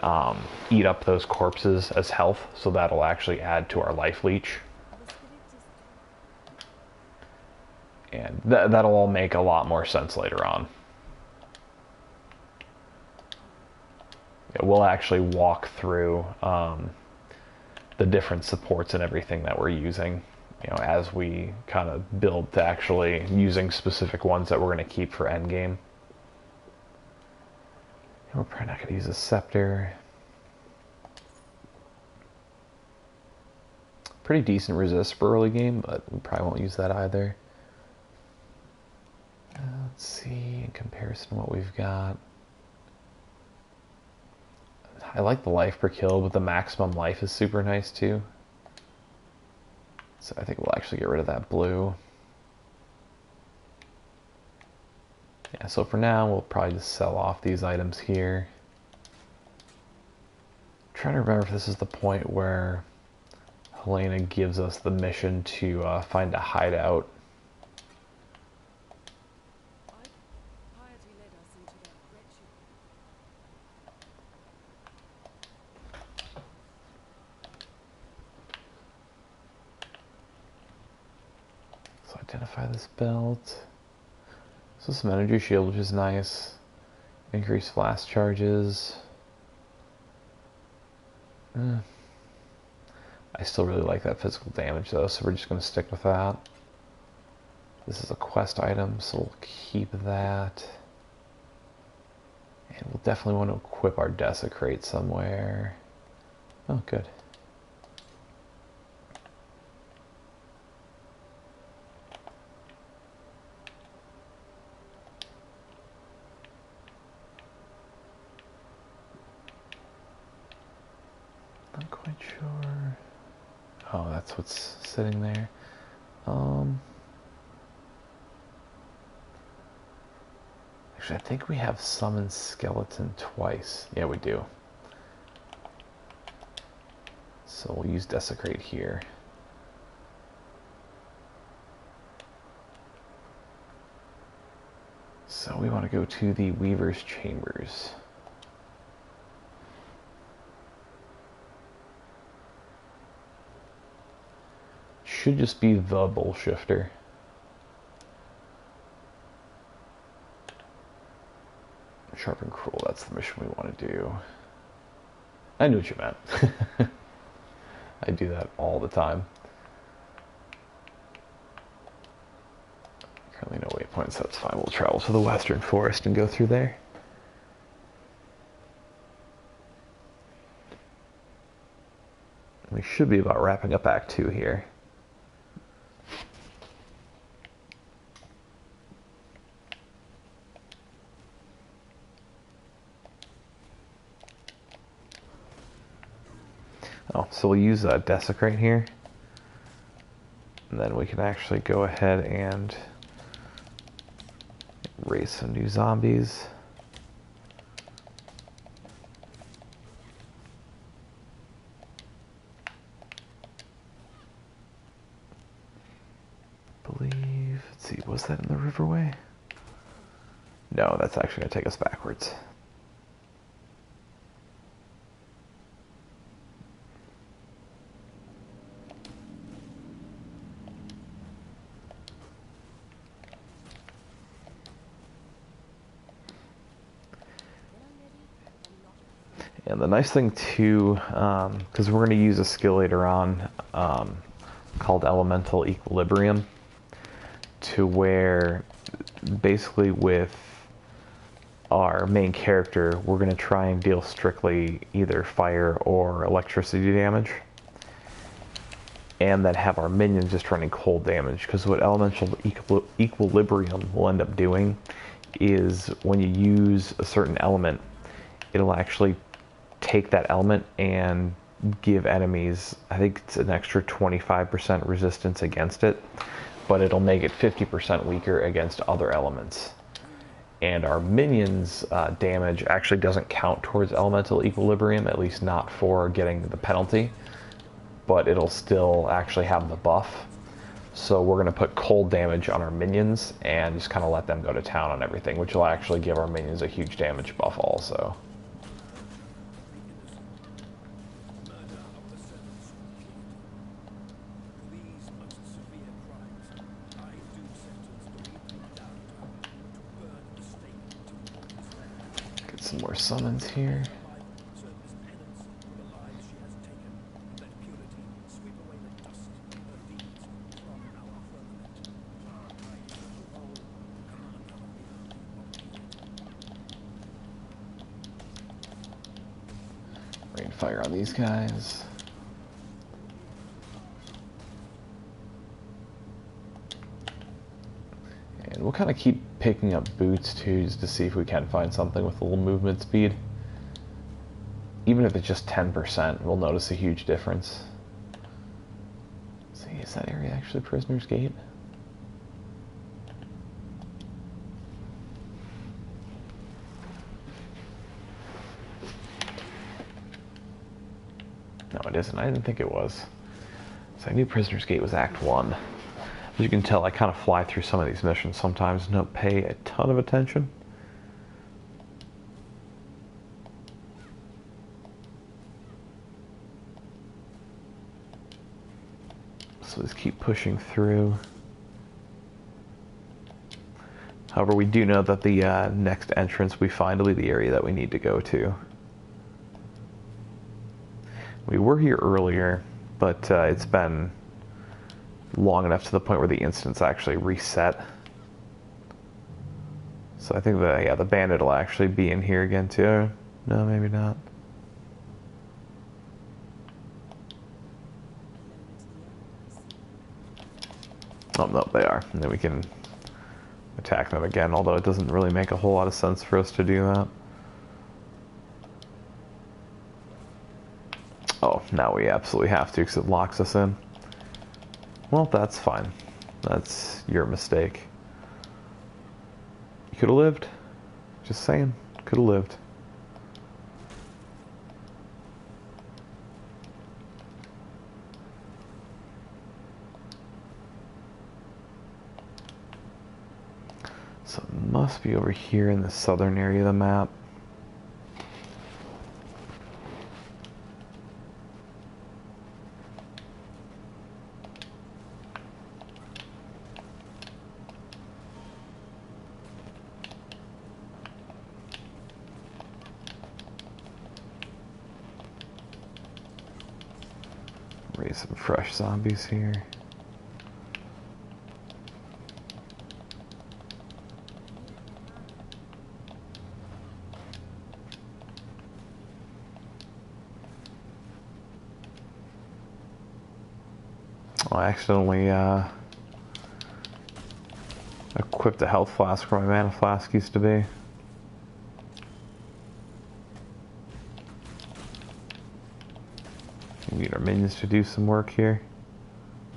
eat up those corpses as health, so that'll actually add to our life leech. And that'll all make a lot more sense later on. We'll actually walk through the different supports and everything that we're using, as we kind of build to actually using specific ones that we're going to keep for endgame. We're probably not going to use a scepter. Pretty decent resist for early game, but we probably won't use that either. Let's see, in comparison to what we've got. I like the life per kill, but the maximum life is super nice too. So I think we'll actually get rid of that blue. Yeah, so for now, we'll probably just sell off these items here. I'm trying to remember if this is the point where Helena gives us the mission to find a hideout. So identify this belt. So some energy shield, which is nice. Increase blast charges. I still really like that physical damage though, so we're just going to stick with that. This is a quest item, so we'll keep that. And we'll definitely want to equip our Desecrate somewhere. Oh, good. Not quite sure. Oh, that's what's sitting there. Actually, I think we have summoned skeleton twice. Yeah, we do. So we'll use Desecrate here. So we want to go to the Weaver's Chambers. Should just be the BullShifter. Sharp and Cruel, that's the mission we want to do. I knew what you meant. I do that all the time. Currently no waypoints, that's fine. We'll travel to the Western Forest and go through there. We should be about wrapping up Act 2 here. Oh, so we'll use Desecrate here. And then we can actually go ahead and raise some new zombies. Let's see, was that in the Riverway? No, that's actually going to take us backwards. And the nice thing too, because we're going to use a skill later on called Elemental Equilibrium, to where basically with our main character, we're going to try and deal strictly either fire or electricity damage, and then have our minions just running cold damage, because what Elemental Equilibrium will end up doing is when you use a certain element, it'll actually take that element and give enemies, I think it's an extra 25% resistance against it, but it'll make it 50% weaker against other elements. And our minions' damage actually doesn't count towards Elemental Equilibrium, at least not for getting the penalty, but it'll still actually have the buff. So we're going to put cold damage on our minions and just kind of let them go to town on everything, which will actually give our minions a huge damage buff also. Some more summons here. Rain fire on these guys. And we'll kind of keep picking up boots too, just to see if we can find something with a little movement speed. Even if it's just 10%, we'll notice a huge difference. Let's see, is that area actually Prisoner's Gate? No, it isn't. I didn't think it was. So I knew Prisoner's Gate was Act 1. As you can tell, I kind of fly through some of these missions sometimes and don't pay a ton of attention. So let's keep pushing through. However, we do know that the next entrance we find will be the area that we need to go to. We were here earlier, but it's been long enough to the point where the instance actually reset. So I think the bandit will actually be in here again too. No, maybe not. Oh no, they are. And then we can attack them again, although it doesn't really make a whole lot of sense for us to do that. Oh, now we absolutely have to because it locks us in. Well, that's fine. That's your mistake. You could have lived. Just saying. Could have lived. So it must be over here in the southern area of the map. Raise some fresh zombies here. Oh, I accidentally equipped a health flask where my mana flask used to be. We need our minions to do some work here.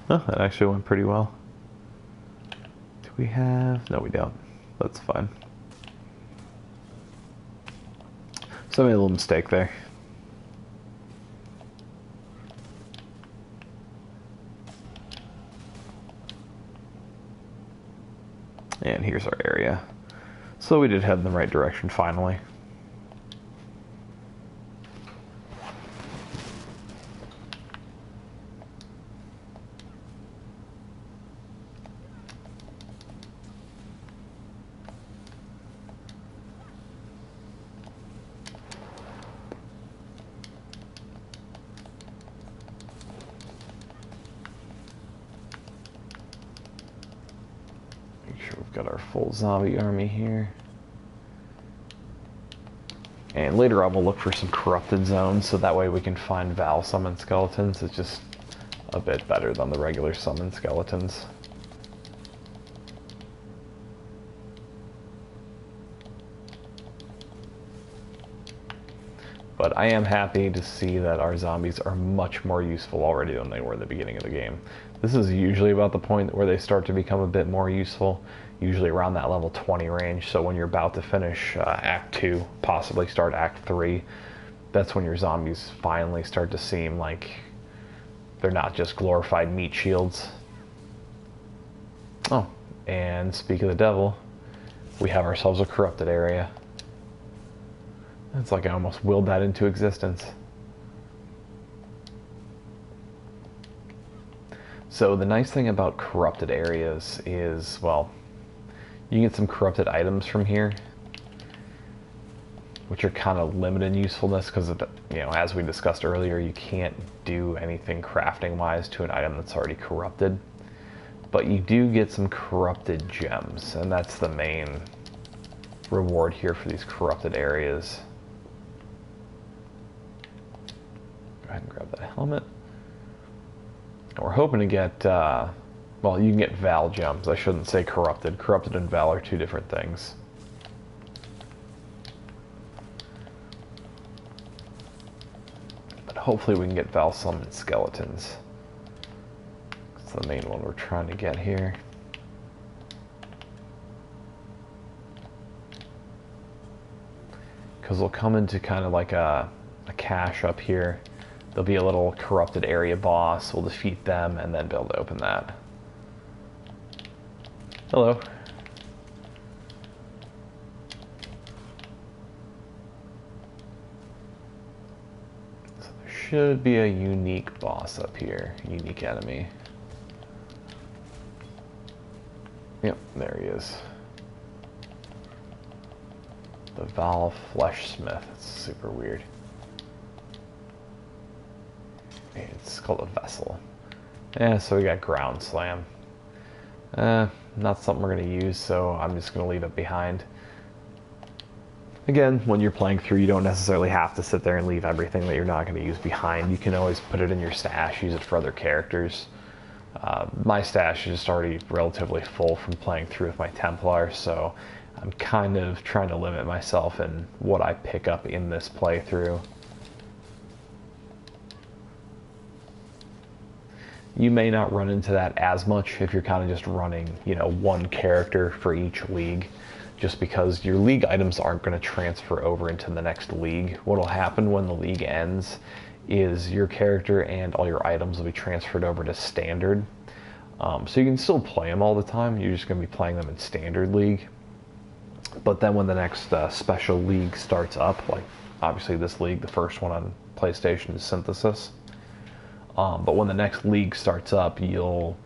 Oh, that actually went pretty well. Do we have... No, we don't. That's fine. So I made a little mistake there. And here's our area. So we did head in the right direction finally. Got our full zombie army here. And later on we'll look for some corrupted zones so that way we can find Val summon skeletons. It's just a bit better than the regular summon skeletons. But I am happy to see that our zombies are much more useful already than they were at the beginning of the game. This is usually about the point where they start to become a bit more useful, usually around that level 20 range. So when you're about to finish Act 2, possibly start Act 3, that's when your zombies finally start to seem like they're not just glorified meat shields. Oh, and speak of the devil, we have ourselves a corrupted area. It's like I almost willed that into existence. So the nice thing about corrupted areas is, well, you get some corrupted items from here, which are kind of limited in usefulness because, you know, as we discussed earlier, you can't do anything crafting-wise to an item that's already corrupted. But you do get some corrupted gems, and that's the main reward here for these corrupted areas. Go ahead and grab that helmet. And we're hoping to get, well, you can get Val gems. I shouldn't say corrupted. Corrupted and Val are two different things. But hopefully we can get Val summoned skeletons. That's the main one we're trying to get here. Because we'll come into kind of like a cache up here. There'll be a little corrupted area boss. We'll defeat them and then be able to open that. Hello. So there should be a unique boss up here. Unique enemy. Yep, there he is. The Val Fleshsmith. It's super weird. It's called a vessel. Yeah, so we got ground slam. Not something we're going to use, so I'm just going to leave it behind. Again, when you're playing through, you don't necessarily have to sit there and leave everything that you're not going to use behind. You can always put it in your stash, use it for other characters. My stash is just already relatively full from playing through with my Templar, so I'm kind of trying to limit myself in what I pick up in this playthrough. You may not run into that as much if you're kind of just running, you know, one character for each league, just because your league items aren't going to transfer over into the next league. What will happen when the league ends is your character and all your items will be transferred over to standard. So you can still play them all the time. You're just going to be playing them in standard league. But then when the next special league starts up, like obviously this league, the first one on PlayStation is Synthesis. But when the next league starts up, you'll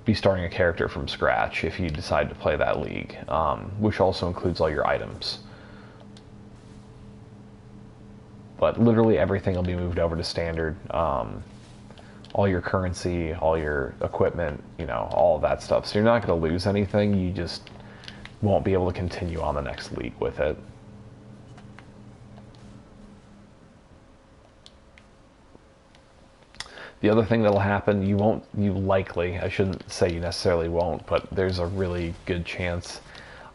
be starting a character from scratch if you decide to play that league, which also includes all your items. But literally everything will be moved over to standard. All your currency, all your equipment, you know, all of that stuff. So you're not going to lose anything. You just won't be able to continue on the next league with it. The other thing that'll happen, you likely, I shouldn't say you necessarily won't, but there's a really good chance.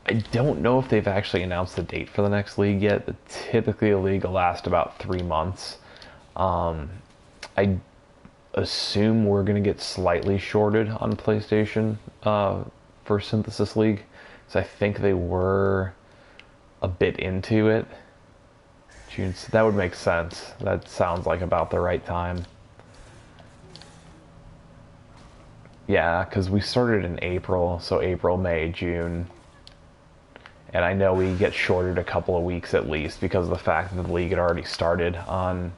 I don't know if they've actually announced the date for the next league yet, but typically a league will last about 3 months. I assume we're going to get slightly shorted on PlayStation for Synthesis League, so I think they were a bit into it. June, so that would make sense. That sounds like about the right time. Yeah, because we started in April, so April, May, June. And I know we get shorted a couple of weeks at least because of the fact that the league had already started on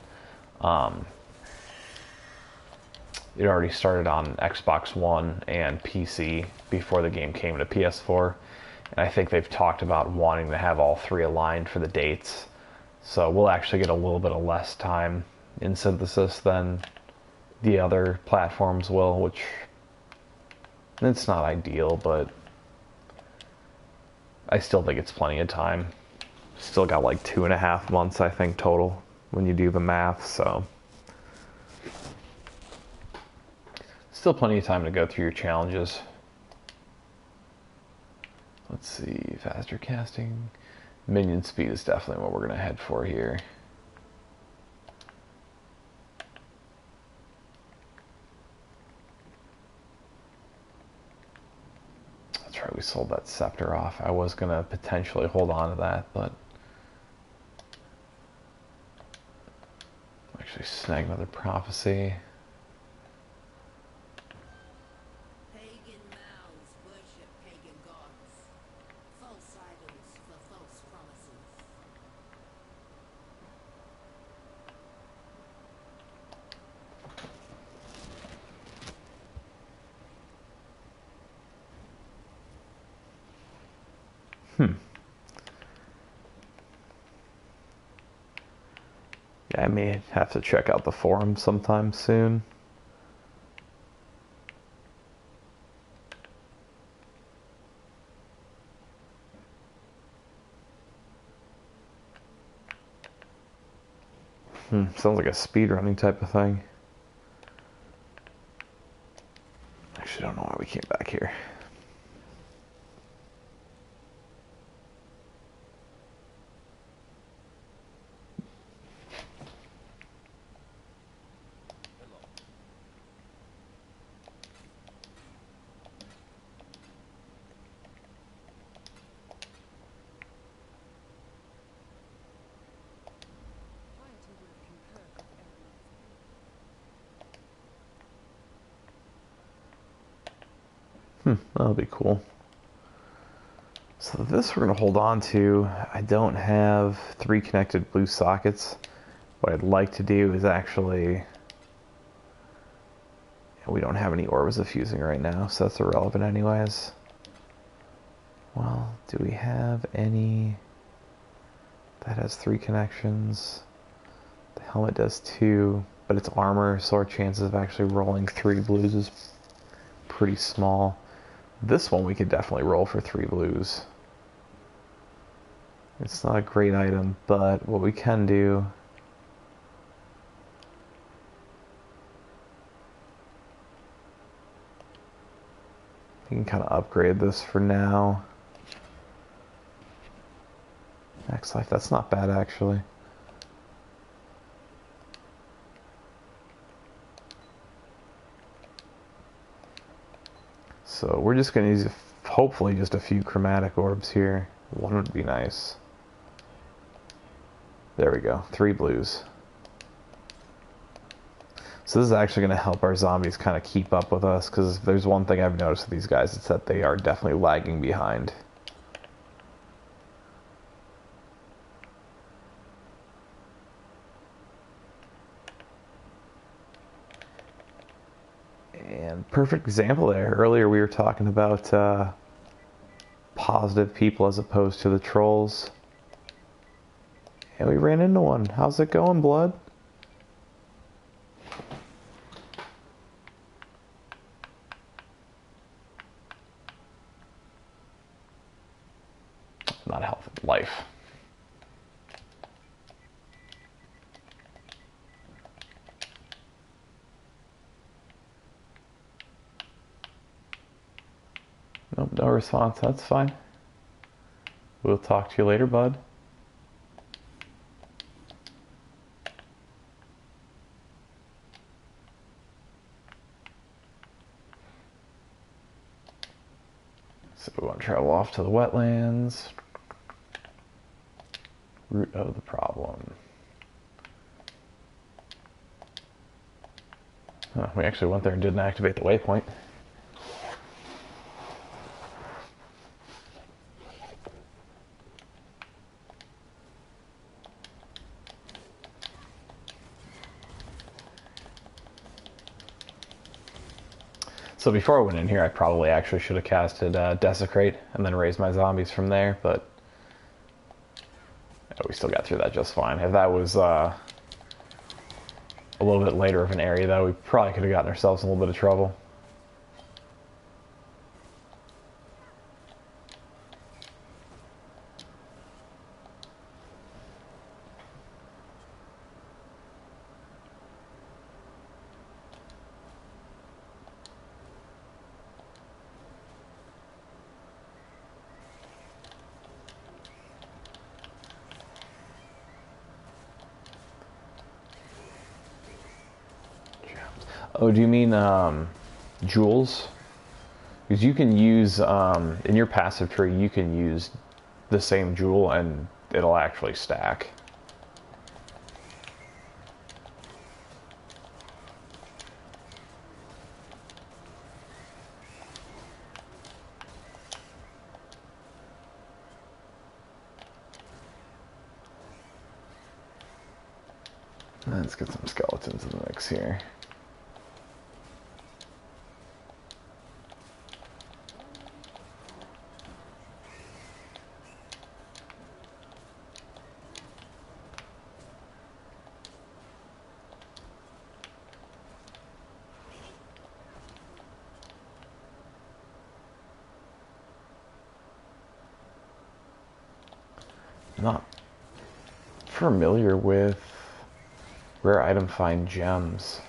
Xbox One and PC before the game came to PS4. And I think they've talked about wanting to have all three aligned for the dates. So we'll actually get a little bit of less time in Synthesis than the other platforms will, which it's not ideal, but I still think it's plenty of time. Still got like 2.5 months, I think, total when you do the math, so still plenty of time to go through your challenges. Let's see, faster casting. Minion speed is definitely what we're going to head for here. That's right, we sold that scepter off. I was going to potentially hold on to that, but actually snag another prophecy. Pagan mouths worship pagan gods. False idols for false promises. Yeah, I may have to check out the forum sometime soon. Sounds like a speedrunning type of thing. Actually, don't know why we came back here. That'll be cool. So this we're going to hold on to. I don't have 3 connected blue sockets. What I'd like to do is actually... We don't have any orbs of fusing right now, so that's irrelevant anyways. Well, do we have any... That has 3 connections. The helmet does 2, but it's armor, so our chances of actually rolling 3 blues is pretty small. This one we could definitely roll for 3 blues. It's not a great item, but what we can do... You can kind of upgrade this for now. Max life, that's not bad actually. So we're just going to use hopefully just a few chromatic orbs here. 1 would be nice. There we go, 3 blues. So this is actually going to help our zombies kind of keep up with us, because if there's one thing I've noticed with these guys, it's that they are definitely lagging behind. perfect example there. Earlier we were talking about positive people as opposed to the trolls. And we ran into one. How's it going, Blood? Not health, life. Nope, no response. That's fine. We'll talk to you later, bud. So we want to travel off to the wetlands. Root of the problem. Oh, we actually went there and didn't activate the waypoint. So before I went in here, I probably actually should have casted Desecrate and then raised my zombies from there, but we still got through that just fine. If that was a little bit later of an area, though, we probably could have gotten ourselves in a little bit of trouble. Oh, do you mean jewels? Because you can use, in your passive tree, you can use the same jewel and it'll actually stack. Let's get some skeletons in the mix here. Not familiar with rare item find gems.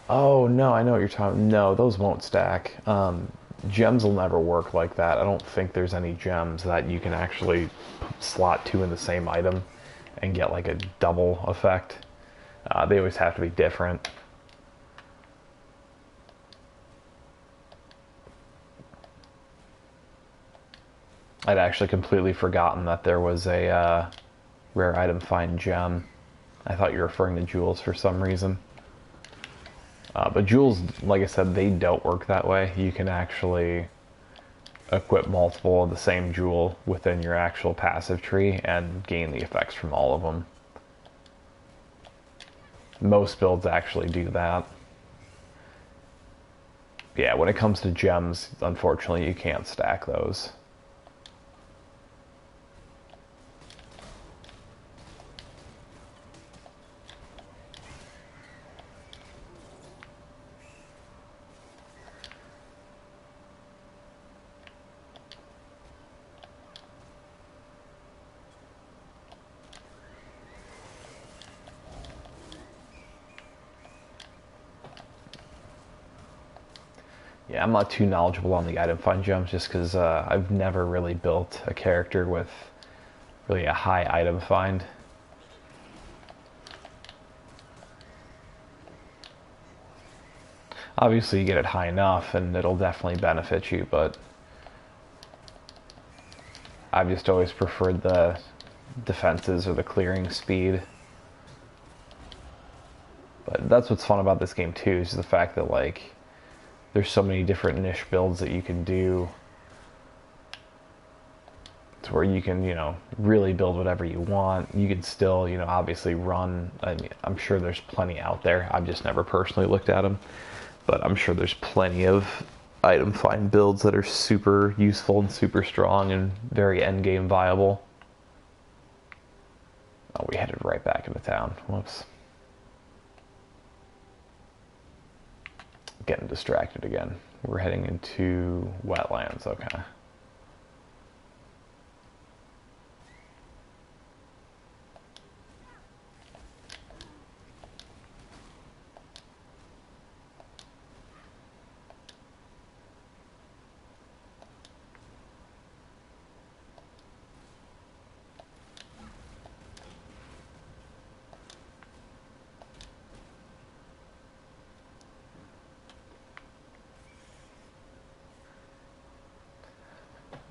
Oh no, I know what you're talking. No, those won't stack. Gems will never work like that. I don't think there's any gems that you can actually slot two in the same item and get like a double effect. They always have to be different. I'd actually completely forgotten that there was a rare item find gem. I thought you were referring to jewels for some reason. But jewels, like I said, they don't work that way. You can actually equip multiple of the same jewel within your actual passive tree and gain the effects from all of them. Most builds actually do that. Yeah, when it comes to gems, unfortunately, you can't stack those. Yeah, I'm not too knowledgeable on the item find gems just because I've never really built a character with really a high item find. Obviously, you get it high enough and it'll definitely benefit you, but I've just always preferred the defenses or the clearing speed. But that's what's fun about this game too, is the fact that like there's so many different niche builds that you can do to where you can, you know, really build whatever you want. You can still, you know, obviously run. I mean, I'm sure there's plenty out there. I've just never personally looked at them. But I'm sure there's plenty of item find builds that are super useful and super strong and very endgame viable. Oh, we headed right back into town. Whoops. Getting distracted again. We're heading into wetlands, okay.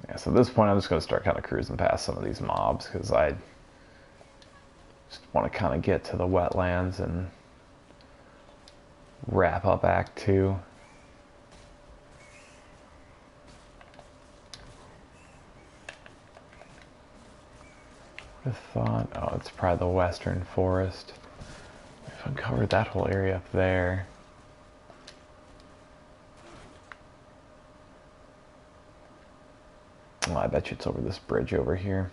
Yeah, so at this point I'm just going to start kind of cruising past some of these mobs because I just want to kind of get to the wetlands and wrap up Act 2. I thought, oh, it's probably the western forest. If I covered that whole area up there. Well, I bet you it's over this bridge over here.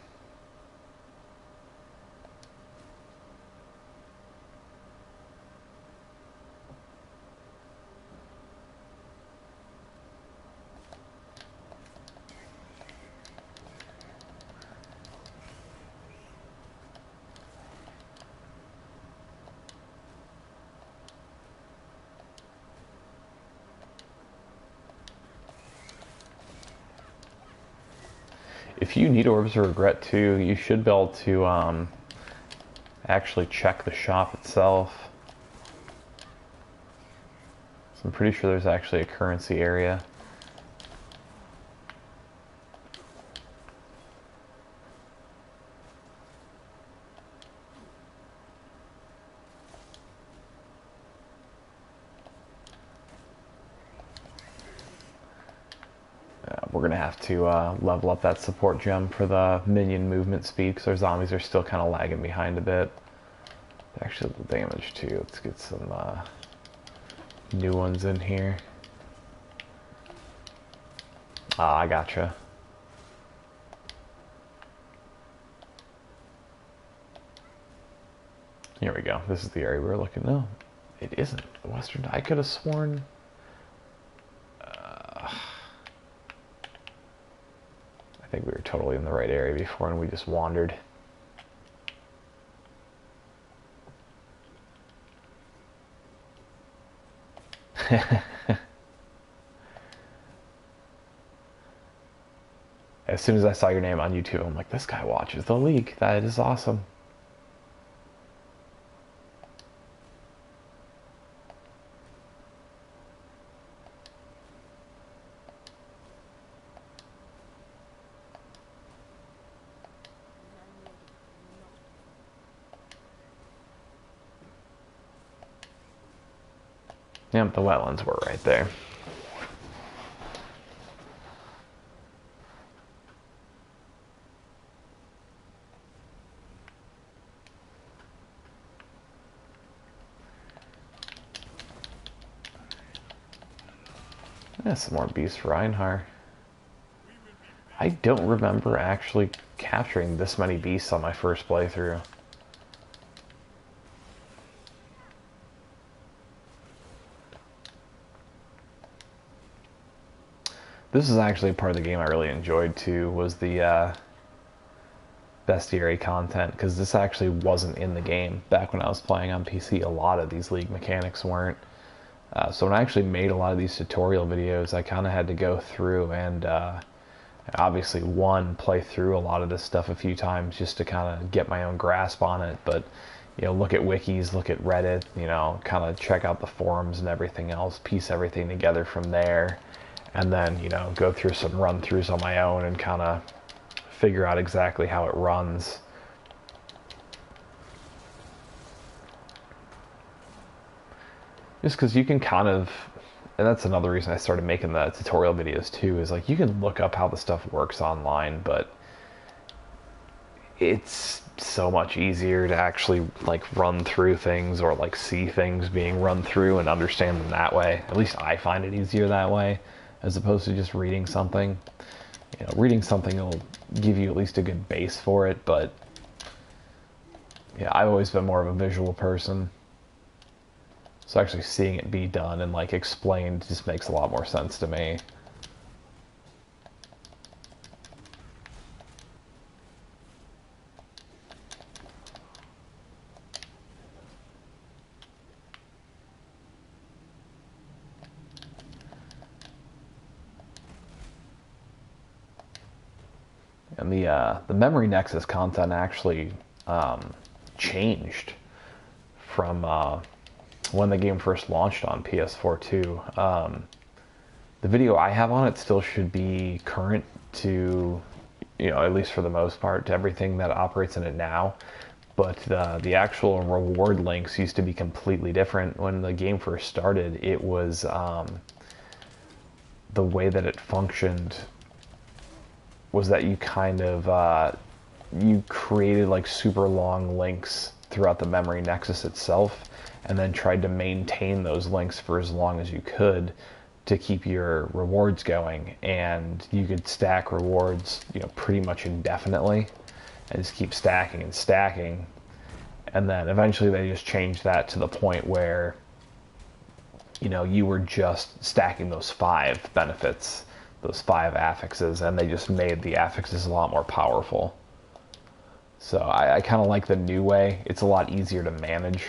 If you need Orbs of Regret too, you should be able to actually check the shop itself. So I'm pretty sure there's actually a currency area. We're going to have to level up that support gem for the minion movement speed because our zombies are still kind of lagging behind a bit. Actually, the damage too. Let's get some new ones in here. Ah, I gotcha. Here we go. This is the area we're looking. No, it isn't. The western. I could have sworn. I think we were totally in the right area before and we just wandered. As soon as I saw your name on YouTube, I'm like, this guy watches the league. That is awesome. Yep, the wetlands were right there. Yeah, some more Beast Reinhardt. I don't remember actually capturing this many beasts on my first playthrough. This is actually part of the game I really enjoyed too, was the bestiary content, because this actually wasn't in the game. Back when I was playing on PC, a lot of these League mechanics weren't. So when I actually made a lot of these tutorial videos, I kind of had to go through and obviously play through a lot of this stuff a few times just to kind of get my own grasp on it, but you know, look at wikis, look at Reddit, you know, kind of check out the forums and everything else, piece everything together from there, and then, you know, go through some run-throughs on my own and kind of figure out exactly how it runs. Just because you can kind of, and that's another reason I started making the tutorial videos too, is like you can look up how the stuff works online, but it's so much easier to actually like run through things or like see things being run through and understand them that way. At least I find it easier that way as opposed to just reading something. You know, reading something will give you at least a good base for it, but yeah, I've always been more of a visual person. So actually seeing it be done and like explained just makes a lot more sense to me. And the memory nexus content actually changed from when the game first launched on PS4 too. The video I have on it still should be current to, you know, at least for the most part, to everything that operates in it now. But the actual reward links used to be completely different. When the game first started, it was the way that it functioned was that you kind of you created like super long links throughout the memory nexus itself, and then tried to maintain those links for as long as you could to keep your rewards going. And you could stack rewards, you know, pretty much indefinitely, and just keep stacking and stacking. And then eventually they just changed that to the point where, you know, you were just stacking those 5 benefits, those 5 affixes, and they just made the affixes a lot more powerful. So I kind of like the new way. It's a lot easier to manage.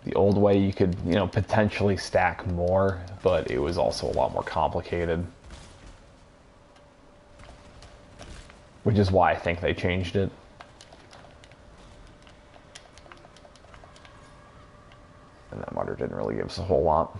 The old way, you could, you know, potentially stack more, but it was also a lot more complicated. Which is why I think they changed it. And that mutter didn't really give us a whole lot.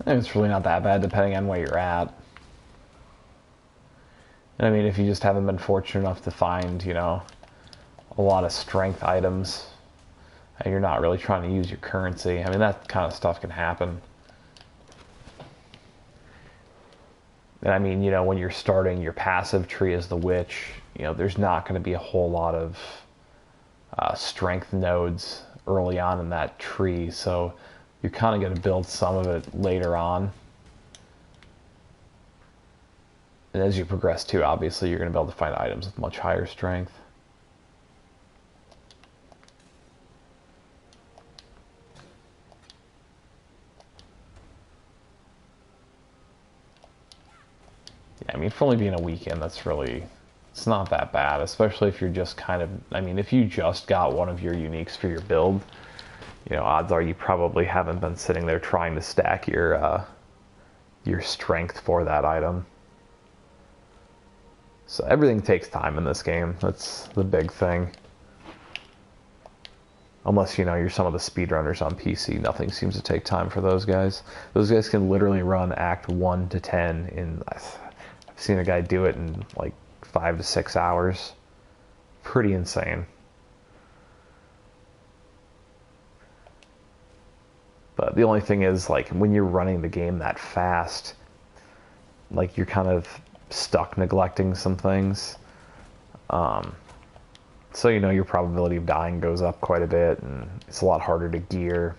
And it's really not that bad depending on where you're at. And I mean, if you just haven't been fortunate enough to find, you know, a lot of strength items, and you're not really trying to use your currency, I mean, that kind of stuff can happen. And I mean, you know, when you're starting your passive tree as the witch, you know, there's not going to be a whole lot of strength nodes early on in that tree, so you're kind of going to build some of it later on. And as you progress too, obviously, you're going to be able to find items with much higher strength. Yeah, I mean, for only being a weekend, that's really, it's not that bad, especially if you're just kind of, I mean, if you just got one of your uniques for your build, you know, odds are you probably haven't been sitting there trying to stack your strength for that item. So everything takes time in this game. That's the big thing. Unless, you know, you're some of the speedrunners on PC, nothing seems to take time for those guys. Those guys can literally run Act 1 to 10 in, I've seen a guy do it in like 5 to 6 hours. Pretty insane. But the only thing is, like, when you're running the game that fast, like, you're kind of stuck neglecting some things. So, you know, your probability of dying goes up quite a bit, and it's a lot harder to gear.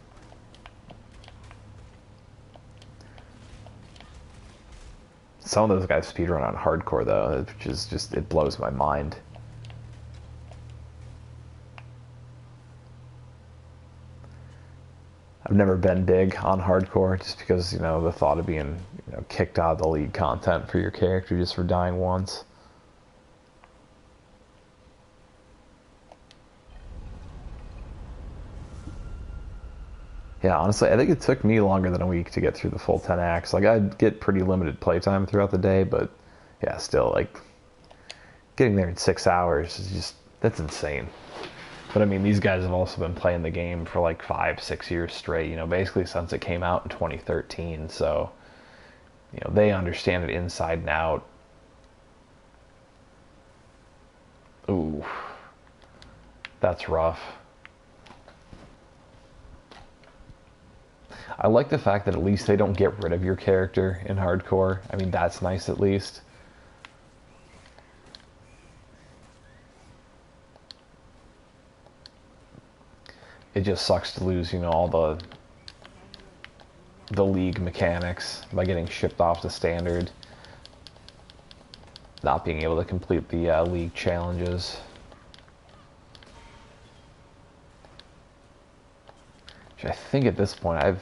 Some of those guys speedrun on hardcore, though, which is just, it blows my mind. I've never been big on hardcore, just because, you know, the thought of being, you know, kicked out of the league content for your character just for dying once. Yeah, honestly, I think it took me longer than a week to get through the full 10 acts. Like, I'd get pretty limited playtime throughout the day, but yeah, still, like, getting there in 6 hours is just, that's insane. But I mean, these guys have also been playing the game for like 5, 6 years straight, you know, basically since it came out in 2013. So, you know, they understand it inside and out. Ooh, that's rough. I like the fact that at least they don't get rid of your character in hardcore. I mean, that's nice at least. It just sucks to lose, you know, all the league mechanics by getting shipped off to standard. Not being able to complete the league challenges. Which I think at this point I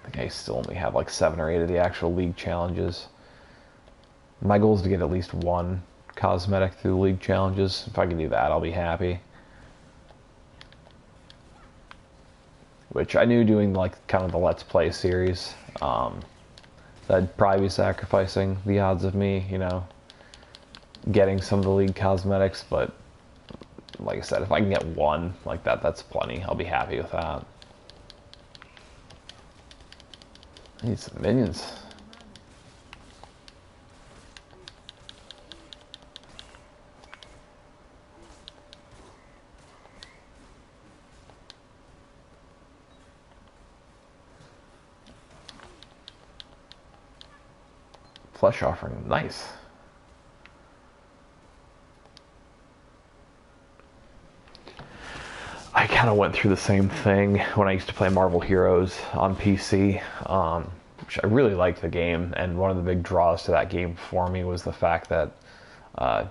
think I still only have like 7 or 8 of the actual league challenges. My goal is to get at least one cosmetic through the league challenges. If I can do that, I'll be happy. Which I knew doing like kind of the Let's Play series, that'd probably be sacrificing the odds of me, you know, getting some of the league cosmetics, but like I said, if I can get one like that, that's plenty. I'll be happy with that. I need some minions. Flesh offering, nice. I kind of went through the same thing when I used to play Marvel Heroes on PC, which I really liked the game, and one of the big draws to that game for me was the fact that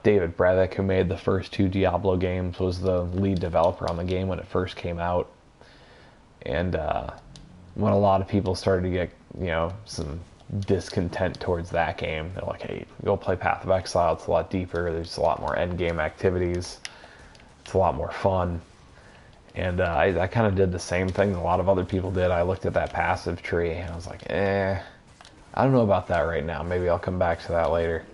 David Brevik, who made the first 2 Diablo games, was the lead developer on the game when it first came out. And when a lot of people started to get, you know, some discontent towards that game, they're like, hey, go play Path of Exile, it's a lot deeper, there's a lot more end game activities, it's a lot more fun. And I kind of did the same thing that a lot of other people did. I looked at that passive tree and I was like, I don't know about that right now. Maybe I'll come back to that later.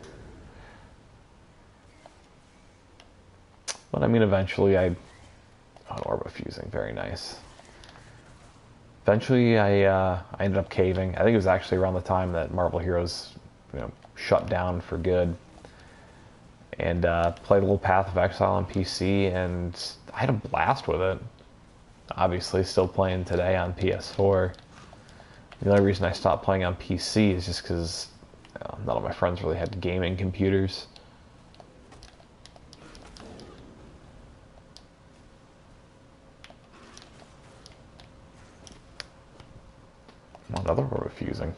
But I mean, eventually an orb of fusing, very nice. Eventually I ended up caving. I think it was actually around the time that Marvel Heroes, you know, shut down for good. And played a little Path of Exile on PC, and I had a blast with it. Obviously, still playing today on PS4. The only reason I stopped playing on PC is just because none of my friends really had gaming computers. Another orb of fusing.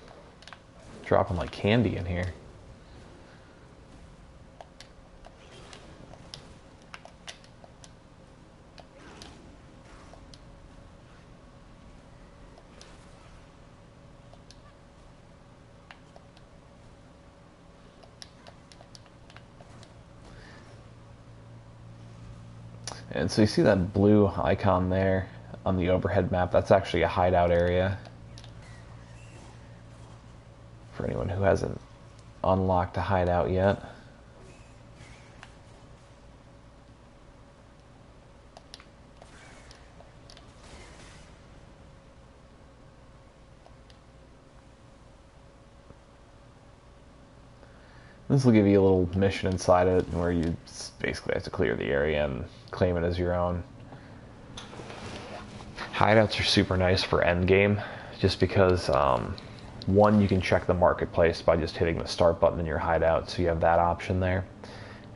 Dropping like candy in here. And so you see that blue icon there on the overhead map, that's actually a hideout area. For anyone who hasn't unlocked a hideout yet. This will give you a little mission inside it where you basically have to clear the area and claim it as your own. Hideouts are super nice for endgame, just because one, you can check the marketplace by just hitting the start button in your hideout, so you have that option there.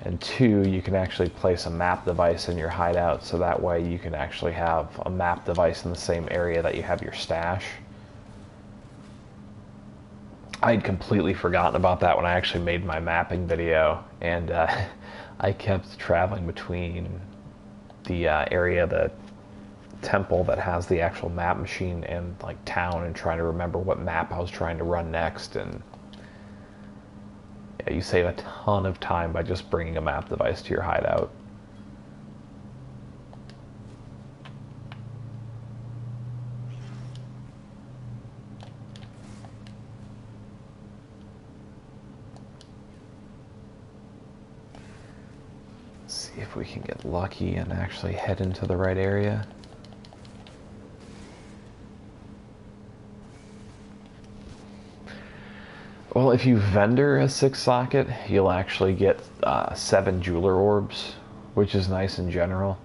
And 2, you can actually place a map device in your hideout, so that way you can actually have a map device in the same area that you have your stash. I had completely forgotten about that when I actually made my mapping video, and I kept traveling between the area, the temple that has the actual map machine, and like town, and trying to remember what map I was trying to run next. And yeah, you save a ton of time by just bringing a map device to your hideout. See if we can get lucky and actually head into the right area. Well, if you vendor a 6 socket, you'll actually get 7 jeweler orbs, which is nice in general.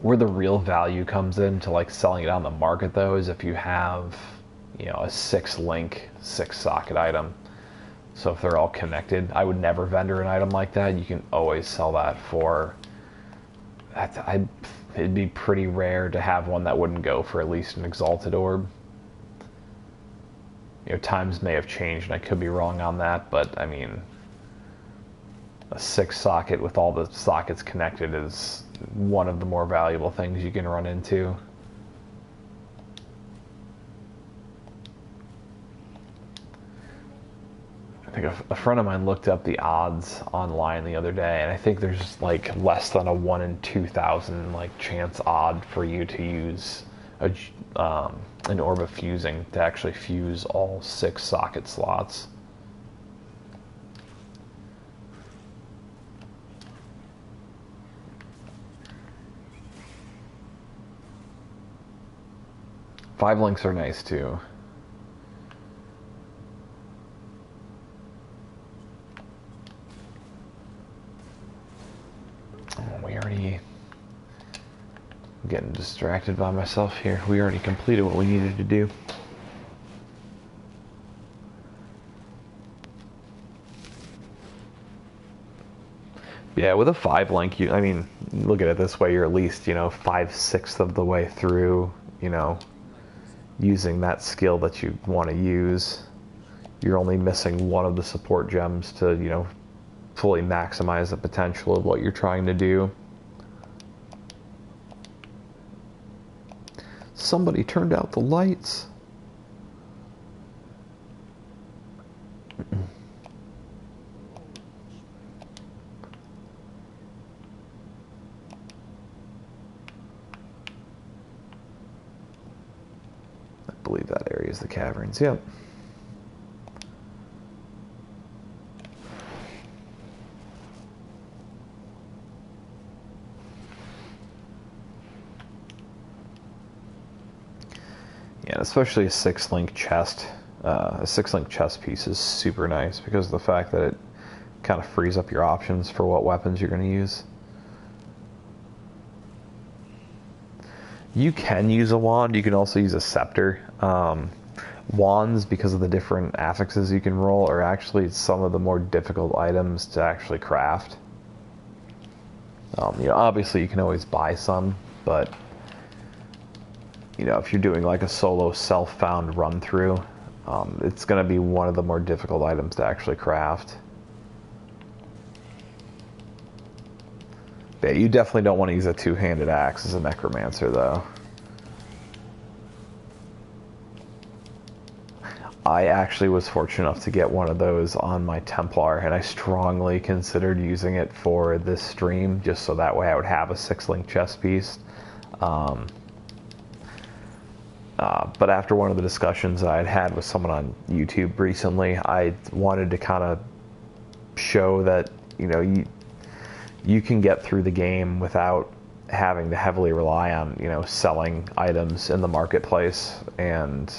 Where the real value comes into like selling it on the market though is if you have, you know, a 6 link 6 socket item. So if they're all connected, I would never vendor an item like that. You can always sell that for it'd be pretty rare to have one that wouldn't go for at least an exalted orb. You know, times may have changed and I could be wrong on that, but I mean, a 6 socket with all the sockets connected is one of the more valuable things you can run into. I think a friend of mine looked up the odds online the other day, and I think there's like less than a 1 in 2,000 like chance odd for you to use an orb of fusing to actually fuse all 6 socket slots. Five links are nice too. I'm getting distracted by myself here. We already completed what we needed to do. Yeah, with a 5 link, I mean, look at it this way, you're at least, you know, 5/6 of the way through, you know, using that skill that you want to use. You're only missing one of the support gems to, you know, fully maximize the potential of what you're trying to do. Somebody turned out the lights. I believe that area is the caverns, yep. Yeah, especially a 6-link chest. A 6-link chest piece is super nice because of the fact that it kind of frees up your options for what weapons you're going to use. You can use a wand. You can also use a scepter. Wands, because of the different affixes you can roll, are actually some of the more difficult items to actually craft. You know, obviously you can always buy some, but you know, if you're doing like a solo self-found run through, it's going to be one of the more difficult items to actually craft. But yeah, you definitely don't want to use a 2-handed axe as a necromancer though. I actually was fortunate enough to get one of those on my Templar, and I strongly considered using it for this stream just so that way I would have a 6-link chest piece. But after one of the discussions I had with someone on YouTube recently, I wanted to kind of show that, you know, you can get through the game without having to heavily rely on, you know, selling items in the marketplace and,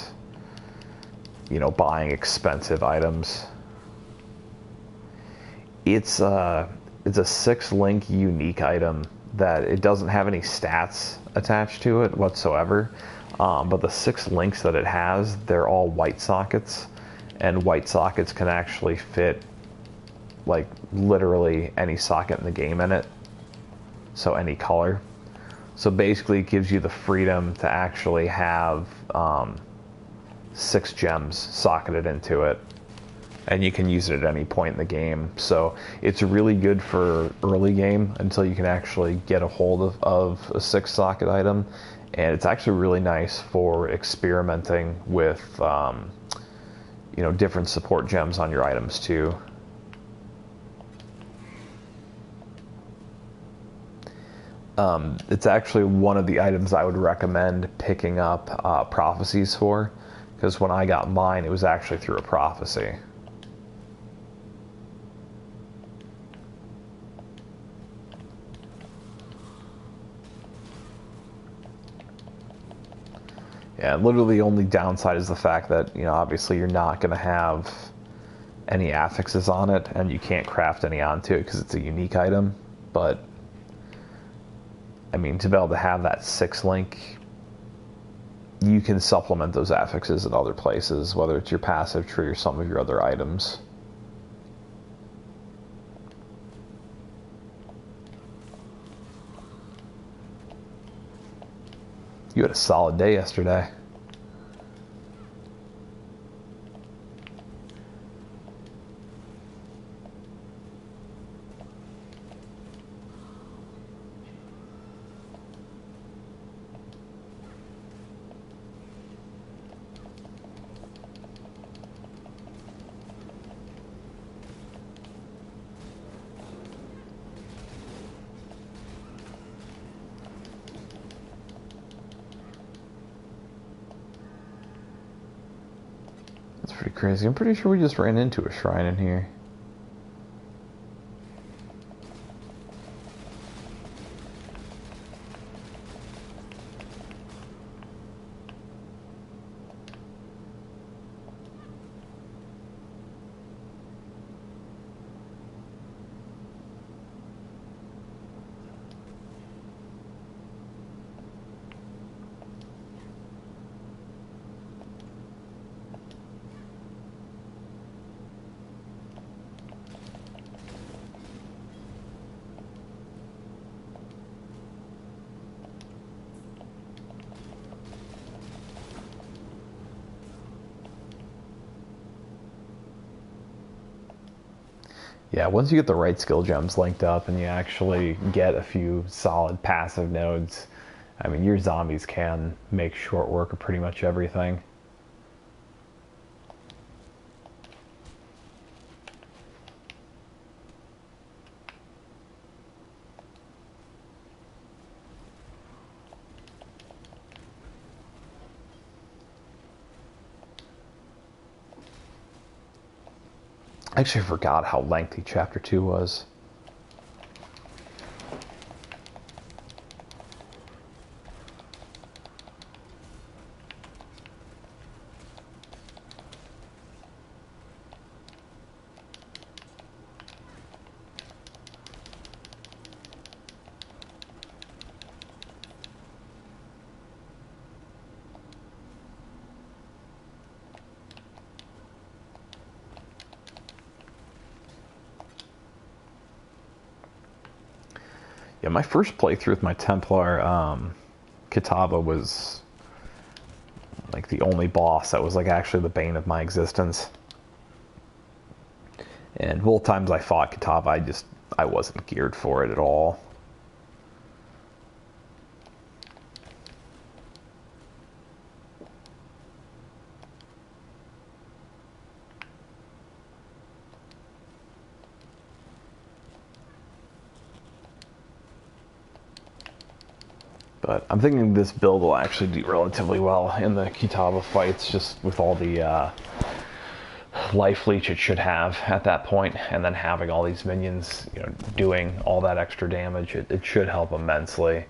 you know, buying expensive items. It's a 6-link unique item that it doesn't have any stats attached to it whatsoever. But the 6 links that it has, they're all white sockets, and white sockets can actually fit like literally any socket in the game in it, so any color. So basically it gives you the freedom to actually have 6 gems socketed into it, and you can use it at any point in the game. So it's really good for early game until you can actually get a hold of a 6 socket item. And it's actually really nice for experimenting with, you know, different support gems on your items too. It's actually one of the items I would recommend picking up prophecies for, because when I got mine, it was actually through a prophecy. Yeah, literally the only downside is the fact that, you know, obviously you're not going to have any affixes on it, and you can't craft any onto it because it's a unique item. But, I mean, to be able to have that 6-link, you can supplement those affixes in other places, whether it's your passive tree or some of your other items. You had a solid day yesterday. That's pretty crazy. I'm pretty sure we just ran into a shrine in here. Yeah, once you get the right skill gems linked up and you actually get a few solid passive nodes, I mean, your zombies can make short work of pretty much everything. I actually forgot how lengthy Chapter 2 was. Yeah, my first playthrough with my Templar Kitava was like the only boss that was like actually the bane of my existence. And both times I fought Kitava, I wasn't geared for it at all. But I'm thinking this build will actually do relatively well in the Kitava fights, just with all the life leech it should have at that point, and then having all these minions, you know, doing all that extra damage. It should help immensely.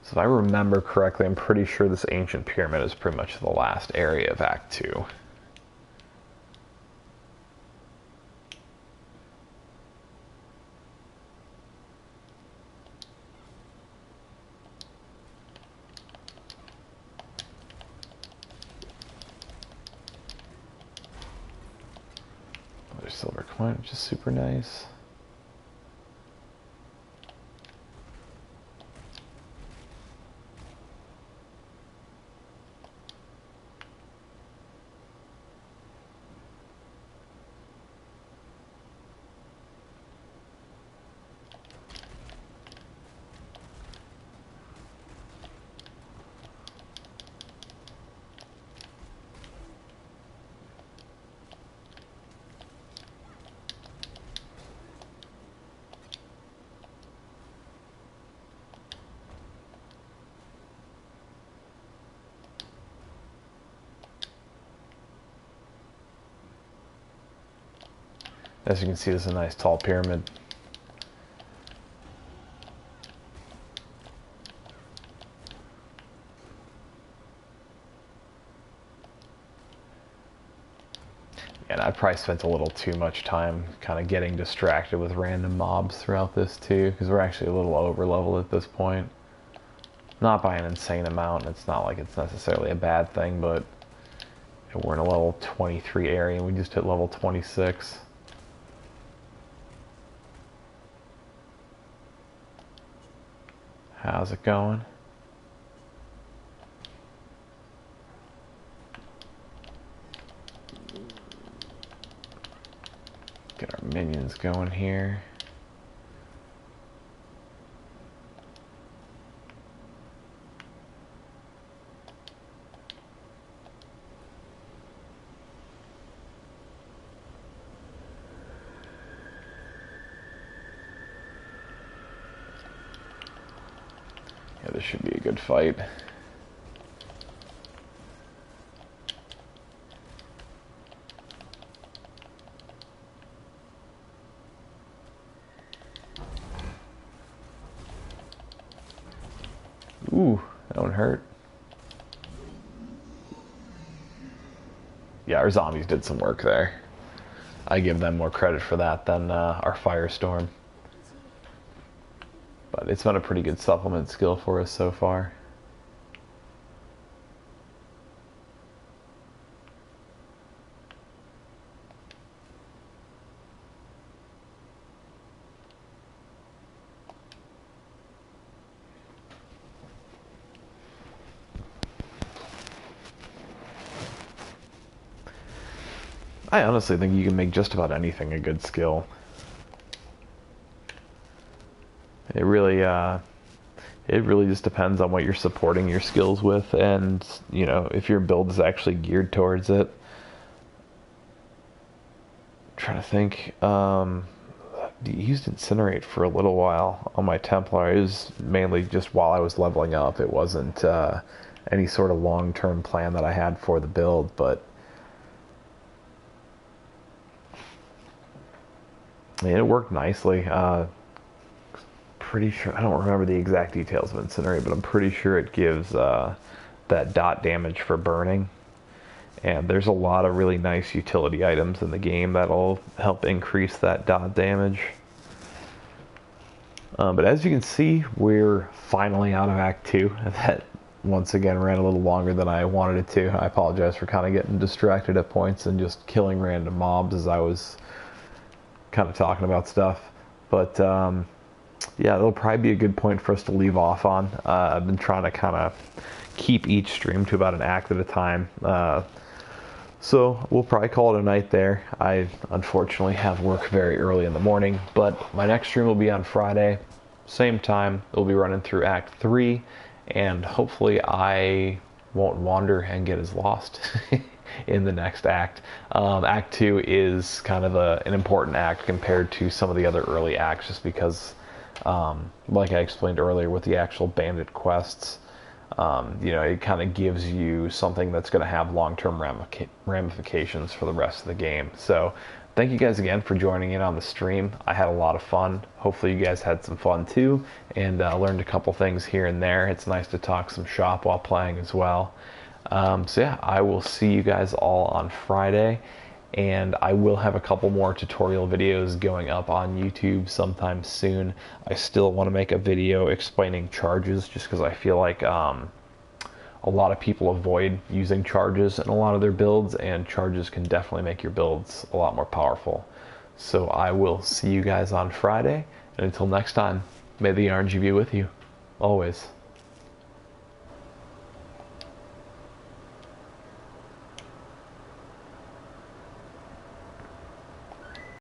So if I remember correctly, I'm pretty sure this ancient pyramid is pretty much the last area of Act 2. Another silver coin, which is super nice. As you can see, this is a nice tall pyramid. And I probably spent a little too much time kind of getting distracted with random mobs throughout this too, because we're actually a little over leveled at this point. Not by an insane amount, it's not like it's necessarily a bad thing, but we're in a level 23 area and we just hit level 26. How's it going? Get our minions going here. Yeah, this should be a good fight. Ooh, that one hurt. Yeah, our zombies did some work there. I give them more credit for that than our firestorm. But it's been a pretty good supplement skill for us so far. I honestly think you can make just about anything a good skill. It really just depends on what you're supporting your skills with, and you know, if your build is actually geared towards it. I'm trying to think. Used Incinerate for a little while on my Templar. It was mainly just while I was leveling up. It wasn't any sort of long-term plan that I had for the build, but I mean, it worked nicely. Pretty sure, I don't remember the exact details of Incinerate, but I'm pretty sure it gives that dot damage for burning. And there's a lot of really nice utility items in the game that'll help increase that dot damage. But as you can see, we're finally out of Act 2. That, once again, ran a little longer than I wanted it to. I apologize for kind of getting distracted at points and just killing random mobs as I was kind of talking about stuff. But yeah, it'll probably be a good point for us to leave off on. I've been trying to kind of keep each stream to about an act at a time. So we'll probably call it a night there. I unfortunately have work very early in the morning, but my next stream will be on Friday, same time. It'll be running through Act 3, and hopefully I won't wander and get as lost in the next act. Act 2 is kind of an important act compared to some of the other early acts, just because, like I explained earlier with the actual bandit quests, you know, it kind of gives you something that's going to have long-term ramifications for the rest of the game. So thank you guys again for joining in on the stream. I had a lot of fun. Hopefully you guys had some fun too, and learned a couple things here and there. It's nice to talk some shop while playing as well. So yeah, I will see you guys all on Friday, and I will have a couple more tutorial videos going up on YouTube sometime soon. I still want to make a video explaining charges, just because I feel like a lot of people avoid using charges in a lot of their builds, and charges can definitely make your builds a lot more powerful. So I will see you guys on Friday, and until next time, may the RNG be with you, always.